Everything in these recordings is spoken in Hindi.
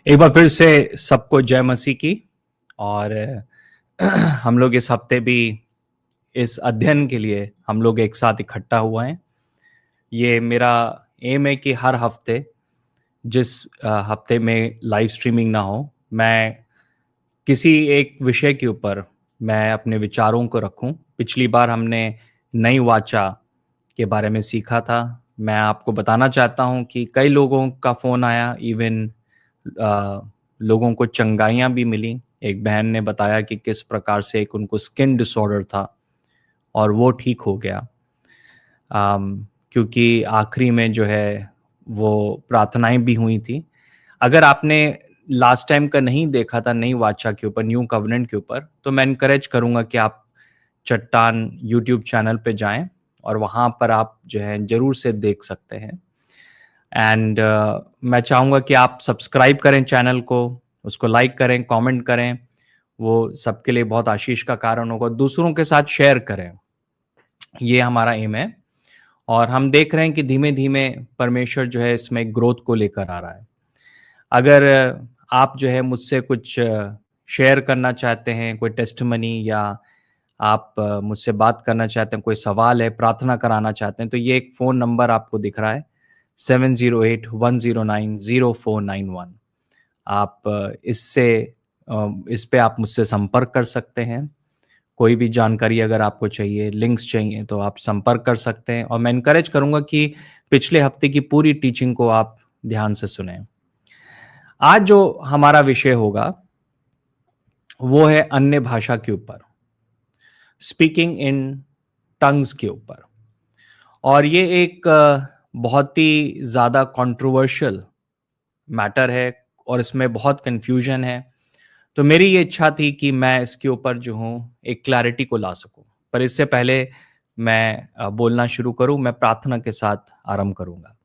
एक बार फिर से सबको जय मसीह की। और हम लोग इस हफ्ते भी इस अध्ययन के लिए हम लोग एक साथ इकट्ठा हुआ हैं। ये मेरा एम है कि हर हफ्ते जिस हफ्ते में लाइव स्ट्रीमिंग ना हो, मैं किसी एक विषय के ऊपर मैं अपने विचारों को रखूं। पिछली बार हमने नई वाचा के बारे में सीखा था। मैं आपको बताना चाहता हूं कि कई लोगों का फ़ोन आया, इवन लोगों को चंगाइयाँ भी मिली। एक बहन ने बताया कि किस प्रकार से एक उनको स्किन डिसऑर्डर था और वो ठीक हो गया। क्योंकि आखिरी में जो है वो प्रार्थनाएं भी हुई थी। अगर आपने लास्ट टाइम का नहीं देखा था नई वाचा के ऊपर, न्यू कवनेंट के ऊपर, तो मैं इनकरेज करूँगा कि आप चट्टान यूट्यूब चैनल पे जाएं और वहाँ पर आप जो है ज़रूर से देख सकते हैं। एंड मैं चाहूँगा कि आप सब्सक्राइब करें चैनल को, उसको लाइक करें, कमेंट करें। वो सबके लिए बहुत आशीष का कारण होगा। दूसरों के साथ शेयर करें, ये हमारा एम है। और हम देख रहे हैं कि धीमे-धीमे परमेश्वर जो है इसमें ग्रोथ को लेकर आ रहा है। अगर आप जो है मुझसे कुछ शेयर करना चाहते हैं, कोई टेस्टिमनी, या आप मुझसे बात करना चाहते हैं, कोई सवाल है, प्रार्थना कराना चाहते हैं, तो ये एक फ़ोन नंबर आपको दिख रहा है 7081090491। आप इस पे आप मुझसे संपर्क कर सकते हैं। कोई भी जानकारी अगर आपको चाहिए, लिंक्स चाहिए, तो आप संपर्क कर सकते हैं। और मैं इनकरेज करूँगा कि पिछले हफ्ते की पूरी टीचिंग को आप ध्यान से सुनें। आज जो हमारा विषय होगा वो है अन्य भाषा के ऊपर, स्पीकिंग इन टंग्स के ऊपर। और ये एक बहुत ही ज़्यादा कंट्रोवर्शियल मैटर है और इसमें बहुत कन्फ्यूजन है। तो मेरी ये इच्छा थी कि मैं इसके ऊपर जो हूँ एक क्लैरिटी को ला सकूँ। पर इससे पहले मैं बोलना शुरू करूँ, मैं प्रार्थना के साथ आरंभ करूँगा।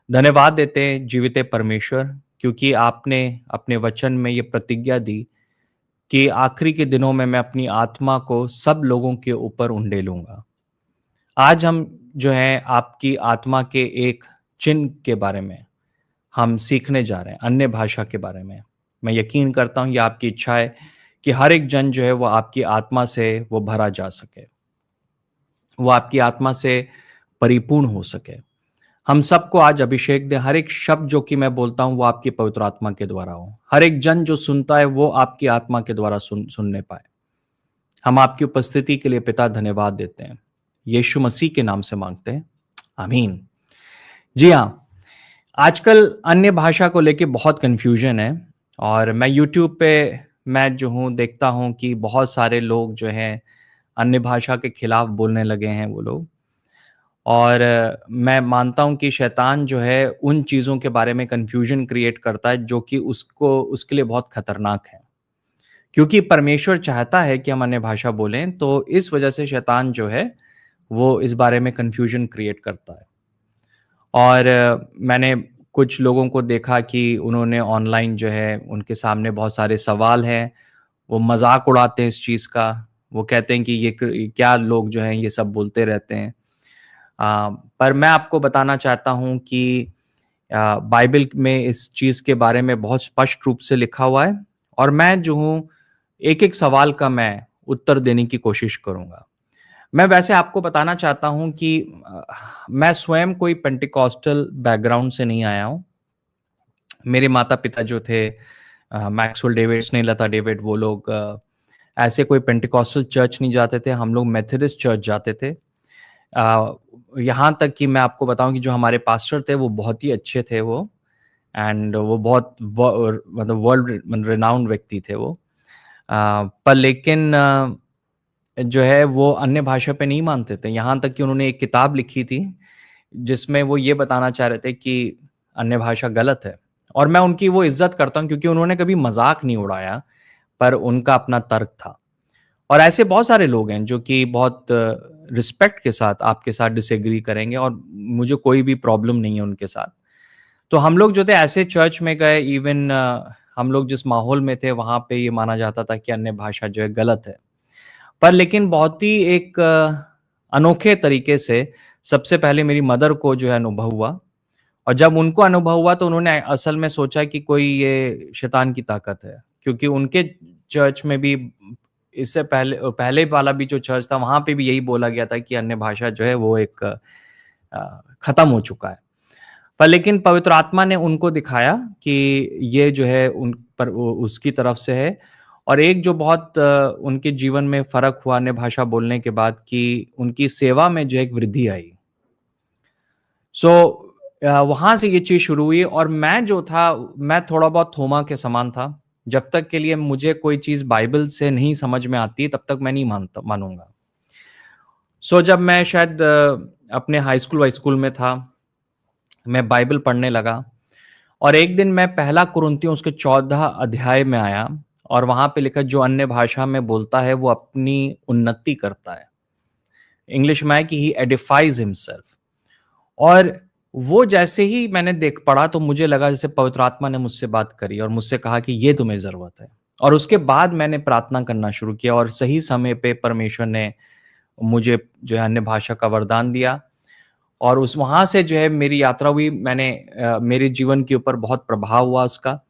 धन्यवाद देते हैं जीवित परमेश्वर, क्योंकि आपने अपने वचन में ये प्रतिज्ञा दी कि आखिरी के दिनों में मैं अपनी आत्मा को सब लोगों के ऊपर उंडेलूँगा। आज हम जो है आपकी आत्मा के एक चिन्ह के बारे में हम सीखने जा रहे हैं, अन्य भाषा के बारे में। मैं यकीन करता हूँ ये आपकी इच्छा है कि हर एक जन जो है वो आपकी आत्मा से वो भरा जा सके, वो आपकी आत्मा से परिपूर्ण हो सके। हम सबको आज अभिषेक दें, हर एक शब्द जो कि मैं बोलता हूँ वो आपकी पवित्र आत्मा के द्वारा हो। हर एक जन जो सुनता है वो आपकी आत्मा के द्वारा सुनने पाए। हम आपकी उपस्थिति के लिए पिता धन्यवाद देते हैं, यीशु मसीह के नाम से मांगते हैं, आमीन। जी हाँ, आजकल अन्य भाषा को लेके बहुत कन्फ्यूजन है। और मैं यूट्यूब पे मैं जो हूँ देखता हूँ कि बहुत सारे लोग जो हैं अन्य भाषा के खिलाफ बोलने लगे हैं वो लोग। और मैं मानता हूँ कि शैतान जो है उन चीज़ों के बारे में कन्फ्यूजन क्रिएट करता है जो कि उसको उसके लिए बहुत खतरनाक है। क्योंकि परमेश्वर चाहता है कि हम अन्य भाषा बोलें, तो इस वजह से शैतान जो है वो इस बारे में कन्फ्यूजन क्रिएट करता है। और मैंने कुछ लोगों को देखा कि उन्होंने ऑनलाइन जो है उनके सामने बहुत सारे सवाल हैं, वो मज़ाक उड़ाते हैं इस चीज़ का। वो कहते हैं कि ये क्या लोग जो हैं ये सब बोलते रहते हैं। पर मैं आपको बताना चाहता हूँ कि बाइबल में इस चीज़ के बारे में बहुत स्पष्ट रूप से लिखा हुआ है। और मैं जो हूँ एक-एक सवाल का मैं उत्तर देने की कोशिश करूँगा। मैं वैसे आपको बताना चाहता हूँ कि मैं स्वयं कोई पेंटिकॉस्टल बैकग्राउंड से नहीं आया हूँ। मेरे माता-पिता जो थे मैक्सवेल डेविड, स्नेहलता डेविड, वो लोग ऐसे कोई पेंटिकॉस्टल चर्च नहीं जाते थे, हम लोग मेथोडिस्ट चर्च जाते थे। यहाँ तक कि मैं आपको बताऊँ कि जो हमारे पास्टर थे वो बहुत ही अच्छे थे वो। एंड वो बहुत मतलब वर्ल्ड रिनाउंड व्यक्ति थे वो। पर लेकिन जो है वो अन्य भाषा पे नहीं मानते थे। यहाँ तक कि उन्होंने एक किताब लिखी थी, जिसमें वो ये बताना चाह रहे थे कि अन्य भाषा गलत है। और मैं उनकी वो इज़्ज़त करता हूँ क्योंकि उन्होंने कभी मज़ाक नहीं उड़ाया, पर उनका अपना तर्क था। और ऐसे बहुत सारे लोग हैं जो कि बहुत रिस्पेक्ट के साथ आपके साथ डिसएग्री करेंगे और मुझे कोई भी प्रॉब्लम नहीं है उनके साथ। तो हम लोग जो थे ऐसे चर्च में गए, इवन हम लोग जिस माहौल में थे वहाँ पे ये माना जाता था कि अन्य भाषा जो है गलत है। पर लेकिन बहुत ही एक अनोखे तरीके से सबसे पहले मेरी मदर को जो है अनुभव हुआ। और जब उनको अनुभव हुआ तो उन्होंने असल में सोचा कि कोई ये शैतान की ताकत है, क्योंकि उनके चर्च में भी इससे पहले पहले वाला भी जो चर्च था वहाँ पे भी यही बोला गया था कि अन्य भाषा जो है वो एक खत्म हो चुका है। पर लेकिन पवित्र आत्मा ने उनको दिखाया कि ये जो है उन पर उसकी तरफ से है। और एक जो बहुत उनके जीवन में फ़र्क हुआ अन्य भाषा बोलने के बाद कि उनकी सेवा में जो एक वृद्धि आई। सो वहाँ से ये चीज़ शुरू हुई और मैं जो था, मैं थोड़ा बहुत थोमा के समान था। जब तक के लिए मुझे कोई चीज़ बाइबल से नहीं समझ में आती, तब तक मैं नहीं मानूँगा। सो जब मैं शायद अपने हाई स्कूल वाई स्कूल में था, मैं बाइबल पढ़ने लगा और एक दिन मैं पहला कुरिन्थियों उसके 14 अध्याय में आया और वहाँ पे लिखा जो अन्य भाषा में बोलता है वो अपनी उन्नति करता है। इंग्लिश में है कि ही एडिफाइज हिमसेल्फ। और वो जैसे ही मैंने देख पढ़ा तो मुझे लगा जैसे पवित्र आत्मा ने मुझसे बात करी और मुझसे कहा कि ये तुम्हें ज़रूरत है। और उसके बाद मैंने प्रार्थना करना शुरू किया और सही समय पे परमेश्वर ने मुझे जो है अन्य भाषा का वरदान दिया और उस वहाँ से जो है मेरी यात्रा हुई। मेरे जीवन के ऊपर बहुत प्रभाव हुआ उसका,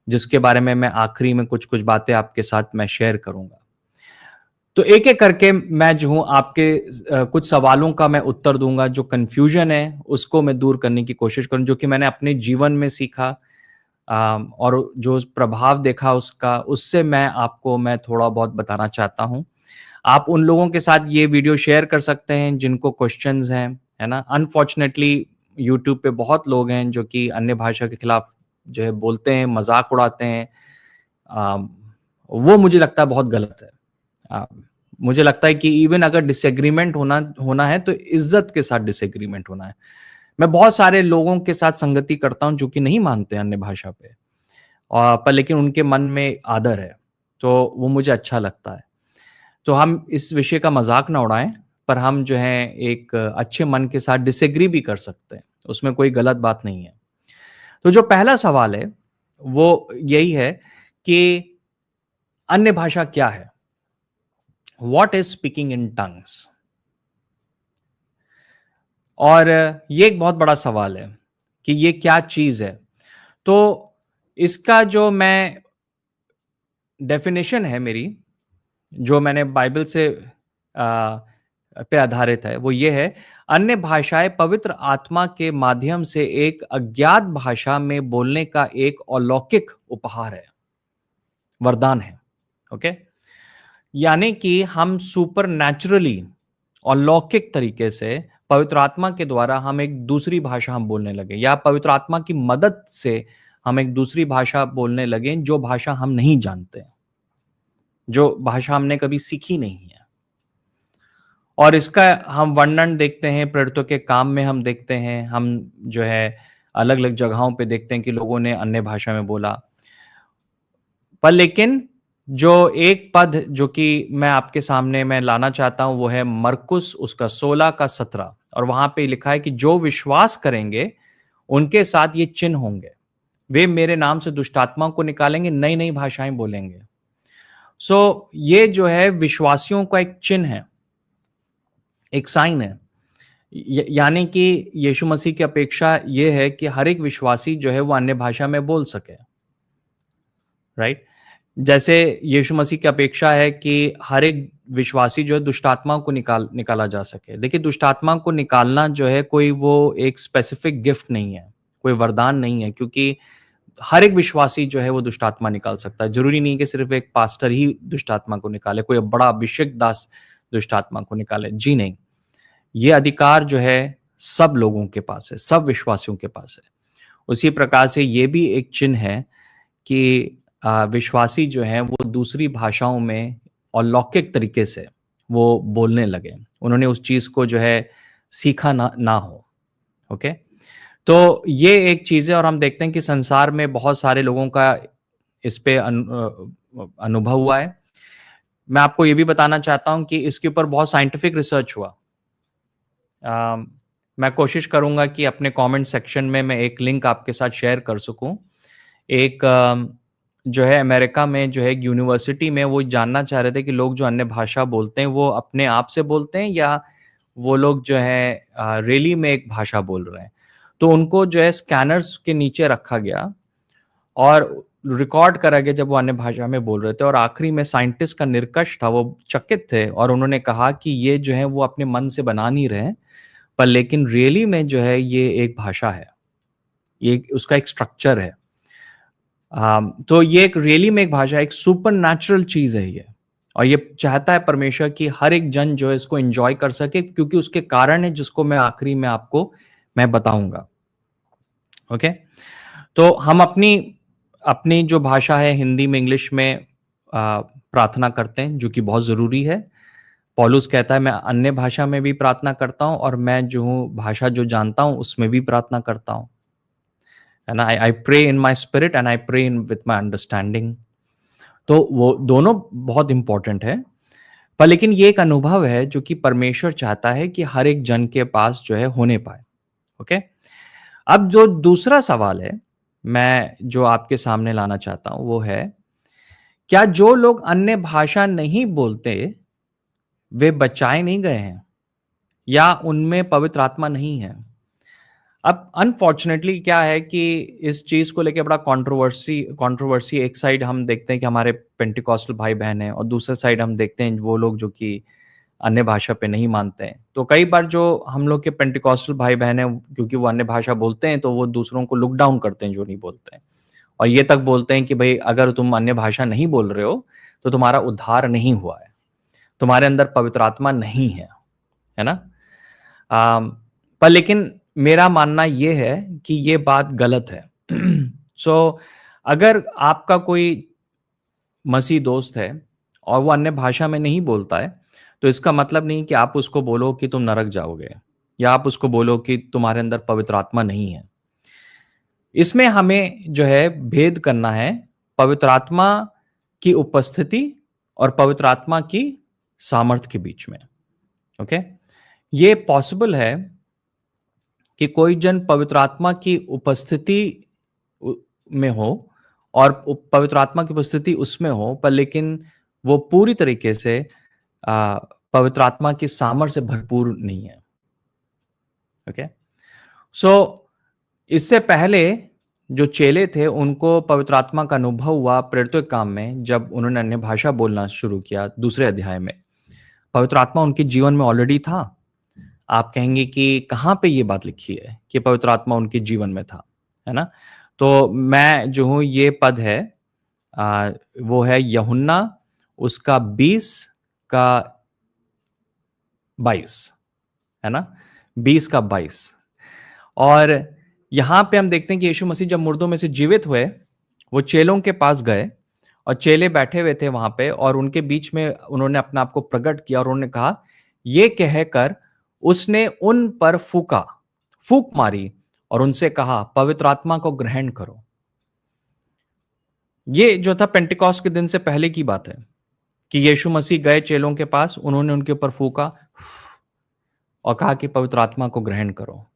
जिसके बारे में मैं आखिरी में कुछ-कुछ बातें आपके साथ मैं शेयर करूँगा। तो एक-एक करके मैं जो हूँ आपके कुछ सवालों का मैं उत्तर दूँगा, जो कन्फ्यूज़न है उसको मैं दूर करने की कोशिश करूँ, जो कि मैंने अपने जीवन में सीखा और जो प्रभाव देखा उसका, उससे मैं थोड़ा बहुत बताना चाहता हूँ। आप उन लोगों के साथ ये वीडियो शेयर कर सकते हैं जिनको क्वेश्चंस हैं, है ना? अनफॉर्चुनेटली यूट्यूब पे बहुत लोग हैं जो कि अन्य भाषा के खिलाफ जो है बोलते हैं, मज़ाक उड़ाते हैं। अ, वो मुझे लगता है बहुत गलत है। अ, मुझे लगता है कि इवन अगर डिसएग्रीमेंट होना होना है तो इज़्ज़त के साथ डिसएग्रीमेंट होना है। मैं बहुत सारे लोगों के साथ संगति करता हूँ जो कि नहीं मानते अन्य भाषा पे पर लेकिन उनके मन में आदर है, तो वो मुझे अच्छा लगता है। तो हम इस विषय का मज़ाक ना उड़ाएँ, पर हम जो है एक अच्छे मन के साथ डिसएग्री भी कर सकते हैं, उसमें कोई गलत बात नहीं है। तो जो पहला सवाल है, वो यही है कि अन्य भाषा क्या है? What is speaking in tongues? और ये एक बहुत बड़ा सवाल है कि ये क्या चीज़ है? तो इसका जो मैं डेफ़िनेशन है मेरी, जो मैंने बाइबल से पे आधारित है, वो ये है, अन्य भाषाएँ पवित्र आत्मा के माध्यम से एक अज्ञात भाषा में बोलने का एक अलौकिक उपहार है, वरदान है, ओके? यानी कि हम सुपरनैचुरली अलौकिक तरीके से पवित्र आत्मा के द्वारा हम एक दूसरी भाषा हम बोलने लगे या पवित्र आत्मा की मदद से हम एक दूसरी भाषा बोलने लगे, जो भाषा हम नहीं जानते, जो भाषा हमने कभी सीखी नहीं है। और इसका हम वर्णन देखते हैं, प्रेरितों के काम में हम देखते हैं, हम जो है अलग-अलग जगहों पे देखते हैं कि लोगों ने अन्य भाषा में बोला। पर लेकिन जो एक पद जो कि मैं आपके सामने मैं लाना चाहता हूँ वो है मरकुस उसका 16 का 17 और वहाँ पे लिखा है कि जो विश्वास करेंगे, उनके साथ ये चिन्ह होंगे। वे मेरे नाम से दुष्ट आत्माओं को निकालेंगे, नई-नई भाषाएँ बोलेंगे। सो ये जो है विश्वासियों का एक चिन्ह है, एक साइन है। यानी कि यीशु मसीह की अपेक्षा ये है कि हर एक विश्वासी जो है वो अन्य भाषा में बोल सके, राइट? जैसे यीशु मसीह की अपेक्षा है कि हर एक विश्वासी जो है दुष्ट आत्माओं को निकाला जा सके। देखिए दुष्ट आत्मा को निकालना जो है कोई वो एक स्पेसिफिक गिफ्ट नहीं है, कोई वरदान नहीं है क्योंकि हर एक विश्वासी जो है वो दुष्ट आत्मा निकाल सकता है। ज़रूरी नहीं कि सिर्फ़ एक पास्टर ही दुष्ट आत्मा को निकाले, कोई बड़ा अभिषिक्त दास दुष्ट आत्मा को निकाले। जी नहीं। ये अधिकार जो है सब लोगों के पास है, सब विश्वासियों के पास है। उसी प्रकार से ये भी एक चिन्ह है कि विश्वासी जो हैं वो दूसरी भाषाओं में अलौकिक तरीके से वो बोलने लगे। उन्होंने उस चीज़ को जो है सीखा ना हो, ओके? तो ये एक चीज़ है और हम देखते हैं कि संसार में बहुत सारे लोगों का इस पे अनुभव हुआ है। मैं आपको ये भी बताना चाहता हूँ कि इसके ऊपर बहुत साइंटिफिक रिसर्च हुआ। मैं कोशिश करूँगा कि अपने कमेंट सेक्शन में मैं एक लिंक आपके साथ शेयर कर सकूँ। एक जो है अमेरिका में जो है एक यूनिवर्सिटी में वो जानना चाह रहे थे कि लोग जो अन्य भाषा बोलते हैं वो अपने आप से बोलते हैं या वो लोग जो है रैली में एक भाषा बोल रहे हैं। तो उनको जो है स्कैनर्स के नीचे रखा गया और रिकॉर्ड करा गया जब वो अन्य भाषा में बोल रहे थे, और आखिरी में साइंटिस्ट का निष्कर्ष था, वो चकित थे और उन्होंने कहा कि ये जो है वो अपने मन से बना नहीं रहे, पर लेकिन रियली में जो है ये एक भाषा है, ये उसका एक स्ट्रक्चर है। तो ये एक रियली में एक भाषा, एक सुपर नेचुरल चीज है ये, और ये चाहता है परमेश्वर कि हर एक जन जो है इसको एंजॉय कर सके, क्योंकि उसके कारण है जिसको मैं आखिरी में आपको मैं बताऊंगा। ओके, तो हम अपनी अपनी जो भाषा है हिंदी में, इंग्लिश में प्रार्थना करते हैं, जो कि बहुत ज़रूरी है। पौलुस कहता है मैं अन्य भाषा में भी प्रार्थना करता हूँ, और मैं जो हूँ भाषा जो जानता हूँ उसमें भी प्रार्थना करता हूँ, है ना। I pray in my spirit and I pray in with my understanding. तो वो दोनों बहुत इंपॉर्टेंट है, पर लेकिन ये एक अनुभव है जो कि परमेश्वर चाहता है कि हर एक जन के पास जो है होने पाए। ओके, अब जो दूसरा सवाल है मैं जो आपके सामने लाना चाहता हूं वो है, क्या जो लोग अन्य भाषा नहीं बोलते वे बचाए नहीं गए हैं, या उनमें पवित्र आत्मा नहीं है? अब अनफॉर्चुनेटली क्या है कि इस चीज को लेकर बड़ा कंट्रोवर्सी, एक साइड हम देखते हैं कि हमारे पेंटिकॉस्टल भाई बहन हैं, और दूसरे साइड हम देखते हैं वो लोग जो कि अन्य भाषा पे नहीं मानते हैं। तो कई बार जो हम लोग के पेंटिकॉस्टल भाई बहन हैं, क्योंकि वो अन्य भाषा बोलते हैं, तो वो दूसरों को लुक डाउन करते हैं जो नहीं बोलते हैं, और ये तक बोलते हैं कि भाई अगर तुम अन्य भाषा नहीं बोल रहे हो तो तुम्हारा उद्धार नहीं हुआ है, तुम्हारे अंदर पवित्र आत्मा नहीं है ना। पर लेकिन मेरा मानना ये है कि ये बात गलत है। सो अगर आपका कोई मसीह दोस्त है और वो अन्य भाषा में नहीं बोलता है, तो इसका मतलब नहीं कि आप उसको बोलो कि तुम नरक जाओगे, या आप उसको बोलो कि तुम्हारे अंदर पवित्र आत्मा नहीं है। इसमें हमें जो है भेद करना है पवित्र आत्मा की उपस्थिति और पवित्र आत्मा की सामर्थ्य के बीच में। ओके, ये पॉसिबल है कि कोई जन पवित्र आत्मा की उपस्थिति में हो और पवित्र आत्मा की उपस्थिति उसमें हो, पर लेकिन वो पूरी तरीके से पवित्र आत्मा की सामर्थ्य से भरपूर नहीं है। ओके, सो इससे पहले जो चेले थे उनको पवित्र आत्मा का अनुभव हुआ प्रेरितों के काम में, जब उन्होंने अन्य भाषा बोलना शुरू किया दूसरे अध्याय में। पवित्र आत्मा उनके जीवन में ऑलरेडी था। आप कहेंगे कि कहाँ पे ये बात लिखी है कि पवित्र आत्मा उनके जीवन में था, है ना। तो मैं जो हूँ ये पद है वो है यूहन्ना उसका 20 का 22, है ना, 20 का 22। और यहां पे हम देखते हैं कि यीशु मसीह जब मुर्दों में से जीवित हुए, वो चेलों के पास गए, और चेले बैठे हुए थे वहां पे, और उनके बीच में उन्होंने अपने आप को प्रकट किया, और उन्होंने कहा, ये कहकर उसने उन पर फूक मारी और उनसे कहा, पवित्र आत्मा को ग्रहण करो। ये जो था पेंटिकॉस्ट के दिन से पहले की बात है कि यीशु मसीह गए चेलों के पास, उन्होंने उनके ऊपर फूका और कहा कि पवित्र आत्मा को ग्रहण करो।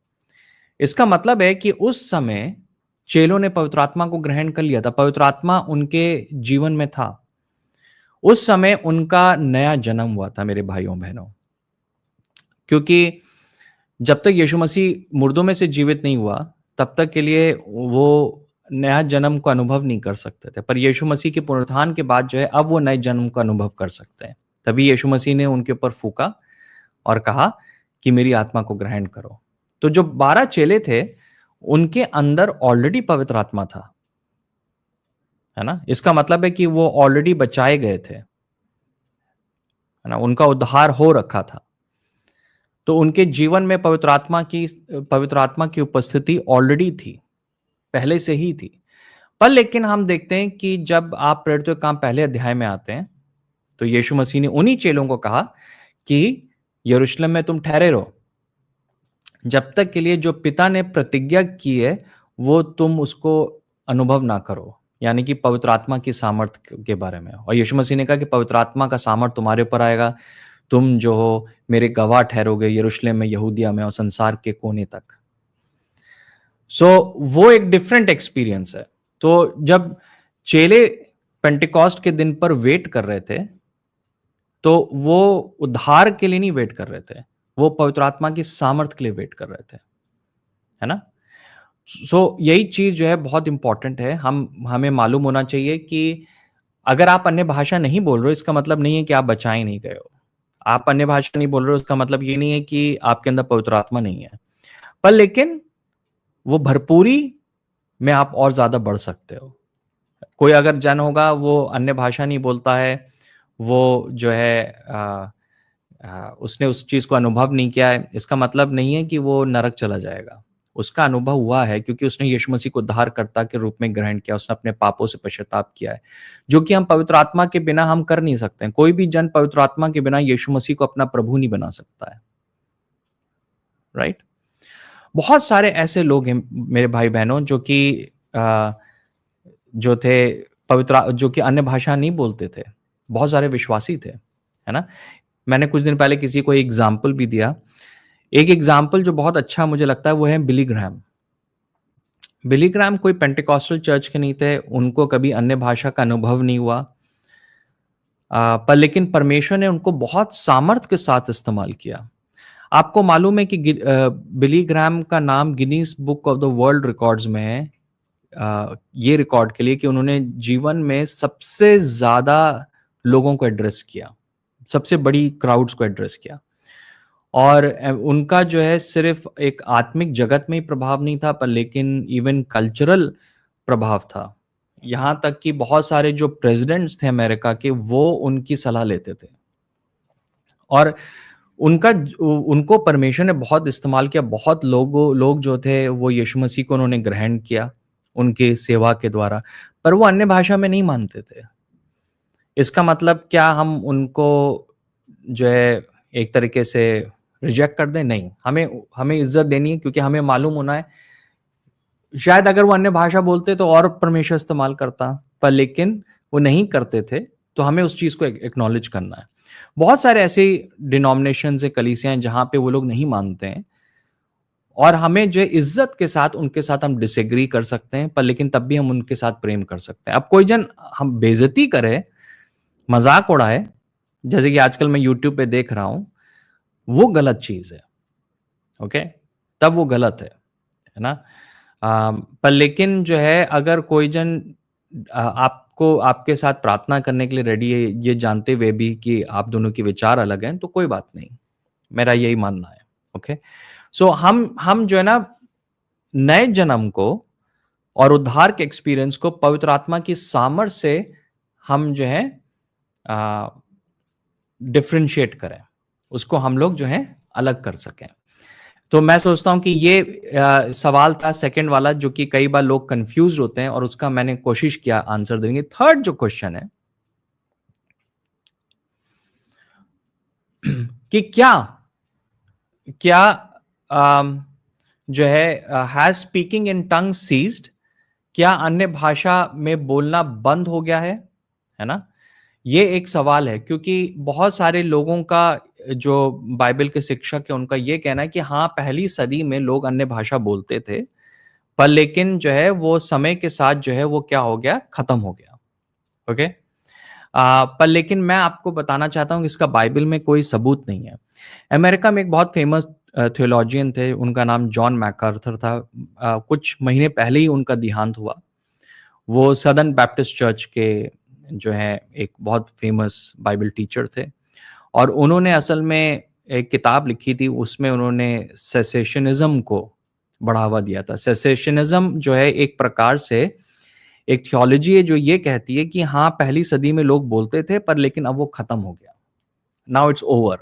इसका मतलब है कि उस समय चेलों ने पवित्र आत्मा को ग्रहण कर लिया था, पवित्र आत्मा उनके जीवन में था। उस समय उनका नया जन्म हुआ था मेरे भाइयों बहनों, क्योंकि जब तक यीशु मसीह मुर्दों में से जीवित नहीं हुआ तब तक के लिए वो नया जन्म को अनुभव नहीं कर सकते थे, पर यीशु मसीह के पुनरुत्थान के बाद जो है अब वो नए जन्म का अनुभव कर सकते हैं। तभी यीशु मसीह ने उनके ऊपर फूका और कहा कि मेरी आत्मा को ग्रहण करो। तो जो 12 चेले थे उनके अंदर ऑलरेडी पवित्र आत्मा था, है ना। इसका मतलब है कि वो ऑलरेडी बचाए गए थे, है ना, उनका उद्धार हो रखा था। तो उनके जीवन में पवित्र आत्मा की उपस्थिति ऑलरेडी थी, पहले से ही थी। पर लेकिन हम देखते हैं कि जब आप प्रेरितों के काम पहले अध्याय में आते हैं, तो यीशु मसीह ने उन्हीं चेलों को कहा कि यरूशलेम में तुम ठहरे रहो जब तक के लिए जो पिता ने प्रतिज्ञा की है वो तुम उसको अनुभव ना करो, यानी कि पवित्र आत्मा की सामर्थ्य के बारे में। और यीशु मसीह ने कहा कि पवित्र आत्मा का सामर्थ्य तुम्हारे ऊपर आएगा, तुम जो हो मेरे गवाह ठहरोगे यरूशलेम में, यहूदिया में और संसार के कोने तक। वो एक डिफरेंट एक्सपीरियंस है। तो जब चेले पेंटिकॉस्ट के दिन पर वेट कर रहे थे, तो वो उद्धार के लिए नहीं वेट कर रहे थे, वो पवित्र आत्मा की सामर्थ्य के लिए वेट कर रहे थे, है ना। यही चीज़ जो है बहुत इम्पोर्टेंट है। हमें मालूम होना चाहिए कि अगर आप अन्य भाषा नहीं बोल रहे हो, इसका मतलब नहीं है कि आप बचाए नहीं गए हो। आप अन्य भाषा नहीं बोल रहे हो, इसका मतलब ये नहीं है कि आपके अंदर पवित्र आत्मा नहीं है। पर लेकिन वो भरपूरी में आप और ज़्यादा बढ़ सकते हो। कोई अगर जन होगा, वो अन्य भाषा नहीं बोलता है, वो जो है उसने उस चीज़ को अनुभव नहीं किया है, इसका मतलब नहीं है कि वो नरक चला जाएगा। उसका अनुभव हुआ है क्योंकि उसने यीशु मसीह को उद्धारकर्ता के रूप में ग्रहण किया, उसने अपने पापों से पश्चाताप किया है, जो कि हम पवित्र आत्मा के बिना हम कर नहीं सकते हैं। कोई भी जन पवित्र आत्मा के बिना यीशु मसीह को अपना प्रभु नहीं बना सकता है, राइट? बहुत सारे ऐसे लोग हैं मेरे भाई-बहनों जो थे जो कि अन्य भाषा नहीं बोलते थे। बहुत सारे विश्वासी थे, है ना? मैंने कुछ दिन पहले किसी को एग्ज़ाम्पल भी दिया। एक एग्ज़ाम्पल जो बहुत अच्छा मुझे लगता है वो है बिली ग्रैहम। बिली ग्रैहम कोई पेंटेकोस्टल चर्च के नहीं थे, उनको कभी अन्य भाषा का अनुभव नहीं हुआ। पर लेकिन परमेश्वर ने उनको बहुत सामर्थ्य के साथ इस्तेमाल किया। आपको मालूम है कि बिली ग्रैहम का नाम Guinness book of the world records में है, ये रिकॉर्ड के लिए कि उन्होंने जीवन में सबसे ज़्यादा लोगों को एड्रेस किया, सबसे बड़ी क्राउड्स को एड्रेस किया। और उनका जो है सिर्फ एक आत्मिक जगत में ही प्रभाव नहीं था, पर लेकिन इवन कल्चरल प्रभाव था। यहाँ तक कि बहुत सारे जो प्रेसिडेंट्स थे अमेरिका के, वो उनकी सलाह लेते थे। और उनको परमेश्वर ने बहुत इस्तेमाल किया। बहुत लोग जो थे वो यीशु मसीह को उन्होंने ग्रहण किया उनके सेवा के द्वारा, पर वो अन्य भाषा में नहीं मानते थे। इसका मतलब क्या हम उनको जो है एक तरीके से रिजेक्ट कर दें? नहीं, हमें हमें इज्जत देनी है, क्योंकि हमें मालूम होना है शायद अगर वो अन्य भाषा बोलते तो और परमेश्वर इस्तेमाल करता, पर लेकिन वो नहीं करते थे, तो हमें उस चीज़ को एक्नॉलेज करना है। बहुत सारे ऐसे डिनोमिनेशंस हैं, कलीसियाँ हैं, जहाँ पे वो लोग नहीं मानते हैं, और हमें जो है इज़्ज़त के साथ उनके साथ हम डिसएग्री कर सकते हैं, पर लेकिन तब भी हम उनके साथ प्रेम कर सकते हैं। अब कोई जन हम बेइज़्ज़ती करे, मज़ाक उड़ाए, जैसे कि आजकल मैं यूट्यूब पे देख रहा हूँ, वो गलत चीज़ है, ओके? तब वो गलत है ना? पर लेकिन जो है अगर कोई जन आपको आपके साथ प्रार्थना करने के लिए रेडी है, ये जानते हुए भी कि आप दोनों के विचार अलग हैं, तो कोई बात नहीं। मेरा यही मानना है, ओके? सो हम जो है ना, नए जन्म को और उद्धार के एक्सपीरियंस को पवित्र आत्मा की सामर्थ से हम जो है डिफरेंशिएट करें, उसको हम लोग जो है अलग कर सकें। तो मैं सोचता हूँ कि ये सवाल था सेकंड वाला, जो कि कई बार लोग कंफ्यूज होते हैं, और उसका मैंने कोशिश किया आंसर देंगे। थर्ड जो क्वेश्चन है कि क्या क्या जो है has speaking in tongue ceased, क्या अन्य भाषा में बोलना बंद हो गया है ना? ये एक सवाल है, क्योंकि बहुत सारे लोगों का जो बाइबल के शिक्षक है उनका ये कहना है कि हाँ, पहली सदी में लोग अन्य भाषा बोलते थे, पर लेकिन जो है वो समय के साथ जो है वो क्या हो गया, खत्म हो गया। ओके। पर लेकिन मैं आपको बताना चाहता हूँ कि इसका बाइबल में कोई सबूत नहीं है। अमेरिका में एक बहुत फेमस थियोलॉजियन थे, उनका नाम जॉन मैकार्थर था। कुछ महीने पहले ही उनका देहांत हुआ। वो सदर्न बैप्टिस्ट चर्च के जो है एक बहुत फेमस बाइबल टीचर थे, और उन्होंने असल में एक किताब लिखी थी, उसमें उन्होंने सेसेशनिज्म को बढ़ावा दिया था। सेसेशनिज्म जो है एक प्रकार से एक थियोलॉजी है जो ये कहती है कि हाँ, पहली सदी में लोग बोलते थे, पर लेकिन अब वो खत्म हो गया, नाउ इट्स ओवर।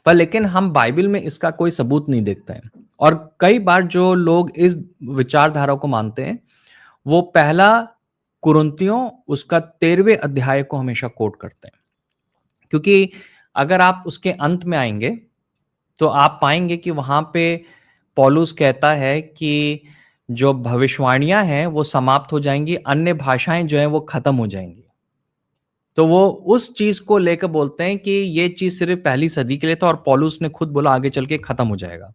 पर लेकिन हम बाइबल में इसका कोई सबूत नहीं देखते हैं, और कई बार जो लोग इस विचारधारा को मानते हैं, वो पहला कुरिन्थियों उसका 13वें अध्याय को हमेशा कोट करते हैं, क्योंकि अगर आप उसके अंत में आएंगे तो आप पाएंगे कि वहां पे पौलुस कहता है कि जो भविष्यवाणियां हैं वो समाप्त हो जाएंगी, अन्य भाषाएं जो हैं वो खत्म हो जाएंगी। तो वो उस चीज को लेकर बोलते हैं कि ये चीज सिर्फ पहली सदी के लिए था, और पौलुस ने खुद बोला आगे चल के खत्म हो जाएगा।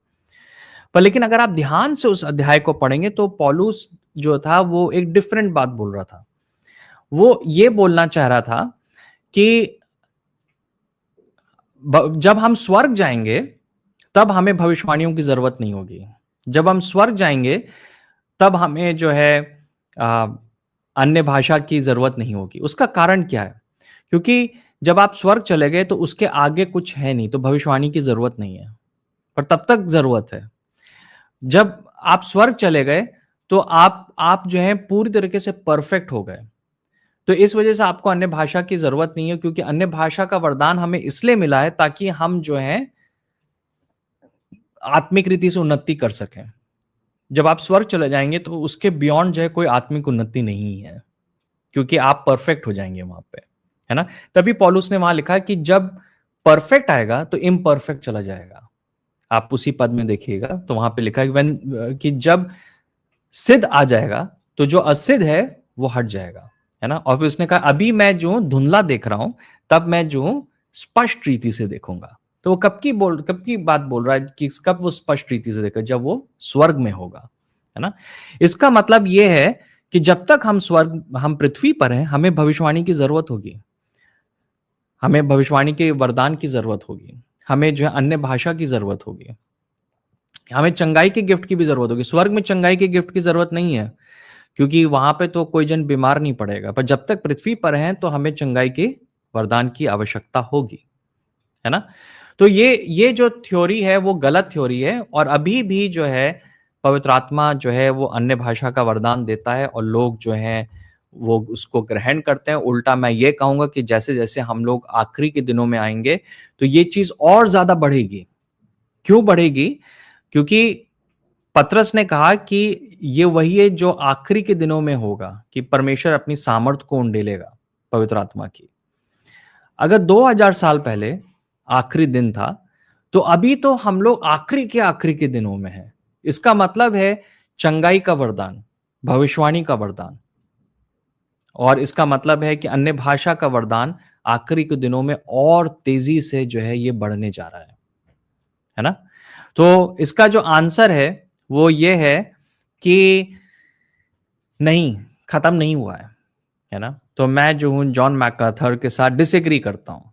पर लेकिन अगर आप ध्यान से उस अध्याय को पढ़ेंगे तो पौलुस जो था वो एक डिफरेंट बात बोल रहा था। वो ये बोलना चाह रहा था कि जब हम स्वर्ग जाएंगे तब हमें भविष्यवाणियों की जरूरत नहीं होगी। जब हम स्वर्ग जाएंगे तब हमें जो है आ, अन्य भाषा की जरूरत नहीं होगी। उसका कारण क्या है? क्योंकि जब आप स्वर्ग चले गए तो उसके आगे कुछ है नहीं, तो भविष्यवाणी की जरूरत नहीं है, पर तब तक जरूरत है। जब आप स्वर्ग चले गए तो आप जो है पूरी तरीके से परफेक्ट हो गए। तो इस वजह से आपको अन्य भाषा की जरूरत नहीं है, क्योंकि अन्य भाषा का वरदान हमें इसलिए मिला है ताकि हम जो है आत्मिक रीति से उन्नति कर सकें। जब आप स्वर्ग चले जाएंगे तो उसके बियॉन्ड जो है कोई आत्मिक उन्नति नहीं है, क्योंकि आप परफेक्ट हो जाएंगे वहां पे, है ना। तभी पौलुस ने वहां लिखा कि जब परफेक्ट आएगा तो इम्परफेक्ट चला जाएगा। आप उसी पद में देखिएगा तो वहां पे लिखा है कि जब सिद्ध आ जाएगा तो जो असिद्ध है वो हट जाएगा, है ना। और फिर उसने कहा अभी मैं जो धुंधला देख रहा हूं, तब मैं जो स्पष्ट रीति से देखूंगा। तो वो कब की बात बोल रहा है कि कब वो स्पष्ट रीति से देखा? जब वो स्वर्ग में होगा, है ना। इसका मतलब ये है कि जब तक हम पृथ्वी पर हैं, हमें भविष्यवाणी की जरूरत होगी, हमें भविष्यवाणी के वरदान की जरूरत होगी, हमें जो है अन्य भाषा की जरूरत होगी, हमें चंगाई के गिफ्ट की भी जरूरत होगी। स्वर्ग में चंगाई के गिफ्ट की जरूरत नहीं है, क्योंकि वहां पे तो कोई जन बीमार नहीं पड़ेगा, पर जब तक पृथ्वी पर हैं तो हमें चंगाई के वरदान की आवश्यकता होगी, है ना। तो ये जो थ्योरी है वो गलत थ्योरी है, और अभी भी जो है पवित्र आत्मा जो है वो अन्य भाषा का वरदान देता है और लोग जो हैं वो उसको ग्रहण करते हैं। उल्टा मैं ये कहूंगा कि जैसे जैसे हम लोग आखिरी के दिनों में आएंगे तो ये चीज और ज्यादा बढ़ेगी। क्यों बढ़ेगी? क्योंकि पतरस ने कहा कि ये वही है जो आखिरी के दिनों में होगा, कि परमेश्वर अपनी सामर्थ को उंडेलेगा पवित्र आत्मा की। अगर 2000 साल पहले आखिरी दिन था, तो अभी तो हम लोग आखिरी के दिनों में हैं। इसका मतलब है चंगाई का वरदान, भविष्यवाणी का वरदान, और इसका मतलब है कि अन्य भाषा का वरदान आखिरी के दिनों में और तेजी से जो है ये बढ़ने जा रहा है ना। तो इसका जो आंसर है वो ये है कि नहीं, खत्म नहीं हुआ है ना। तो मैं जो हूं जॉन मैकार्थर के साथ डिसएग्री करता हूं।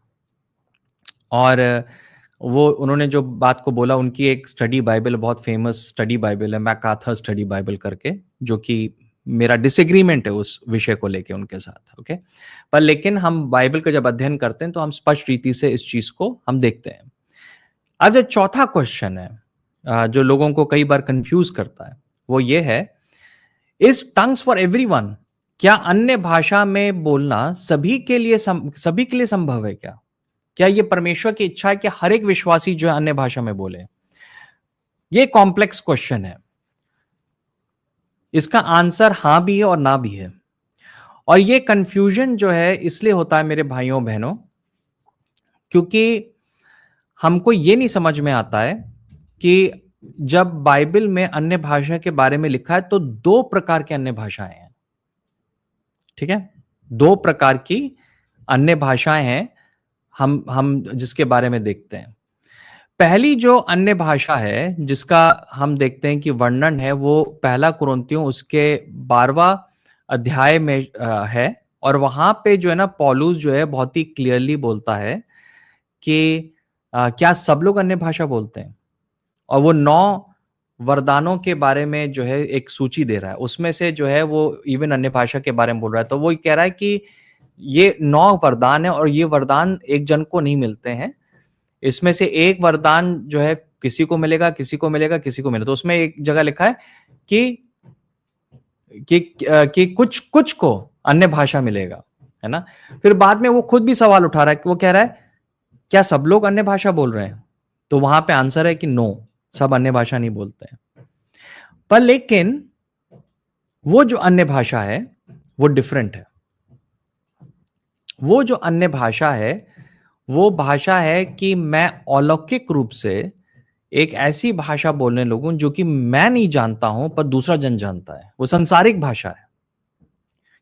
और वो उन्होंने जो बात को बोला, उनकी एक स्टडी बाइबल, बहुत फेमस स्टडी बाइबल है मैकार्थर स्टडी बाइबल करके, जो कि मेरा डिसएग्रीमेंट है उस विषय को लेके उनके साथ, ओके। पर लेकिन हम बाइबल का जब अध्ययन करते हैं तो हम स्पष्ट रीति से इस चीज को हम देखते हैं। अब जो चौथा क्वेश्चन है जो लोगों को कई बार कंफ्यूज करता है, वो ये है, इज टंग्स फॉर एवरीवन? क्या अन्य भाषा में बोलना सभी के लिए संभव है? क्या ये परमेश्वर की इच्छा है कि हर एक विश्वासी जो है अन्य भाषा में बोले? ये कॉम्प्लेक्स क्वेश्चन है। इसका आंसर हां भी है और ना भी है। और ये कंफ्यूजन जो है इसलिए होता है मेरे भाइयों बहनों, क्योंकि हमको ये नहीं समझ में आता है कि जब बाइबल में अन्य भाषा के बारे में लिखा है तो दो प्रकार के अन्य भाषाएं हैं, ठीक है। दो प्रकार की अन्य भाषाएं हैं हम जिसके बारे में देखते हैं। पहली जो अन्य भाषा है जिसका हम देखते हैं कि वर्णन है, वो पहला कुरिन्थियों उसके 12वां अध्याय में है। और वहां पे जो है ना पौलुस जो है बहुत ही क्लियरली बोलता है कि क्या सब लोग अन्य भाषा बोलते हैं, और वो 9 वरदानों के बारे में जो है एक सूची दे रहा है, उसमें से जो है वो इवन अन्य भाषा के बारे में बोल रहा है। तो वो कह रहा है कि ये 9 वरदान है और ये वरदान एक जन को नहीं मिलते हैं। इसमें से एक वरदान जो है किसी को मिलेगा, किसी को मिलेगा, किसी को मिलेगा। तो उसमें एक जगह लिखा है कि कुछ कुछ को अन्य भाषा मिलेगा, है ना। फिर बाद में वो खुद भी सवाल उठा रहा है कि वो कह रहा है क्या सब लोग अन्य भाषा बोल रहे हैं? तो वहां पे आंसर है कि नो, सब अन्य भाषा नहीं बोलते हैं। पर लेकिन वो जो अन्य भाषा है वो डिफरेंट है। वो जो अन्य भाषा है वो भाषा है कि मैं अलौकिक रूप से एक ऐसी भाषा बोलने लगूं जो कि मैं नहीं जानता हूं पर दूसरा जन जानता है। वो संसारिक भाषा है।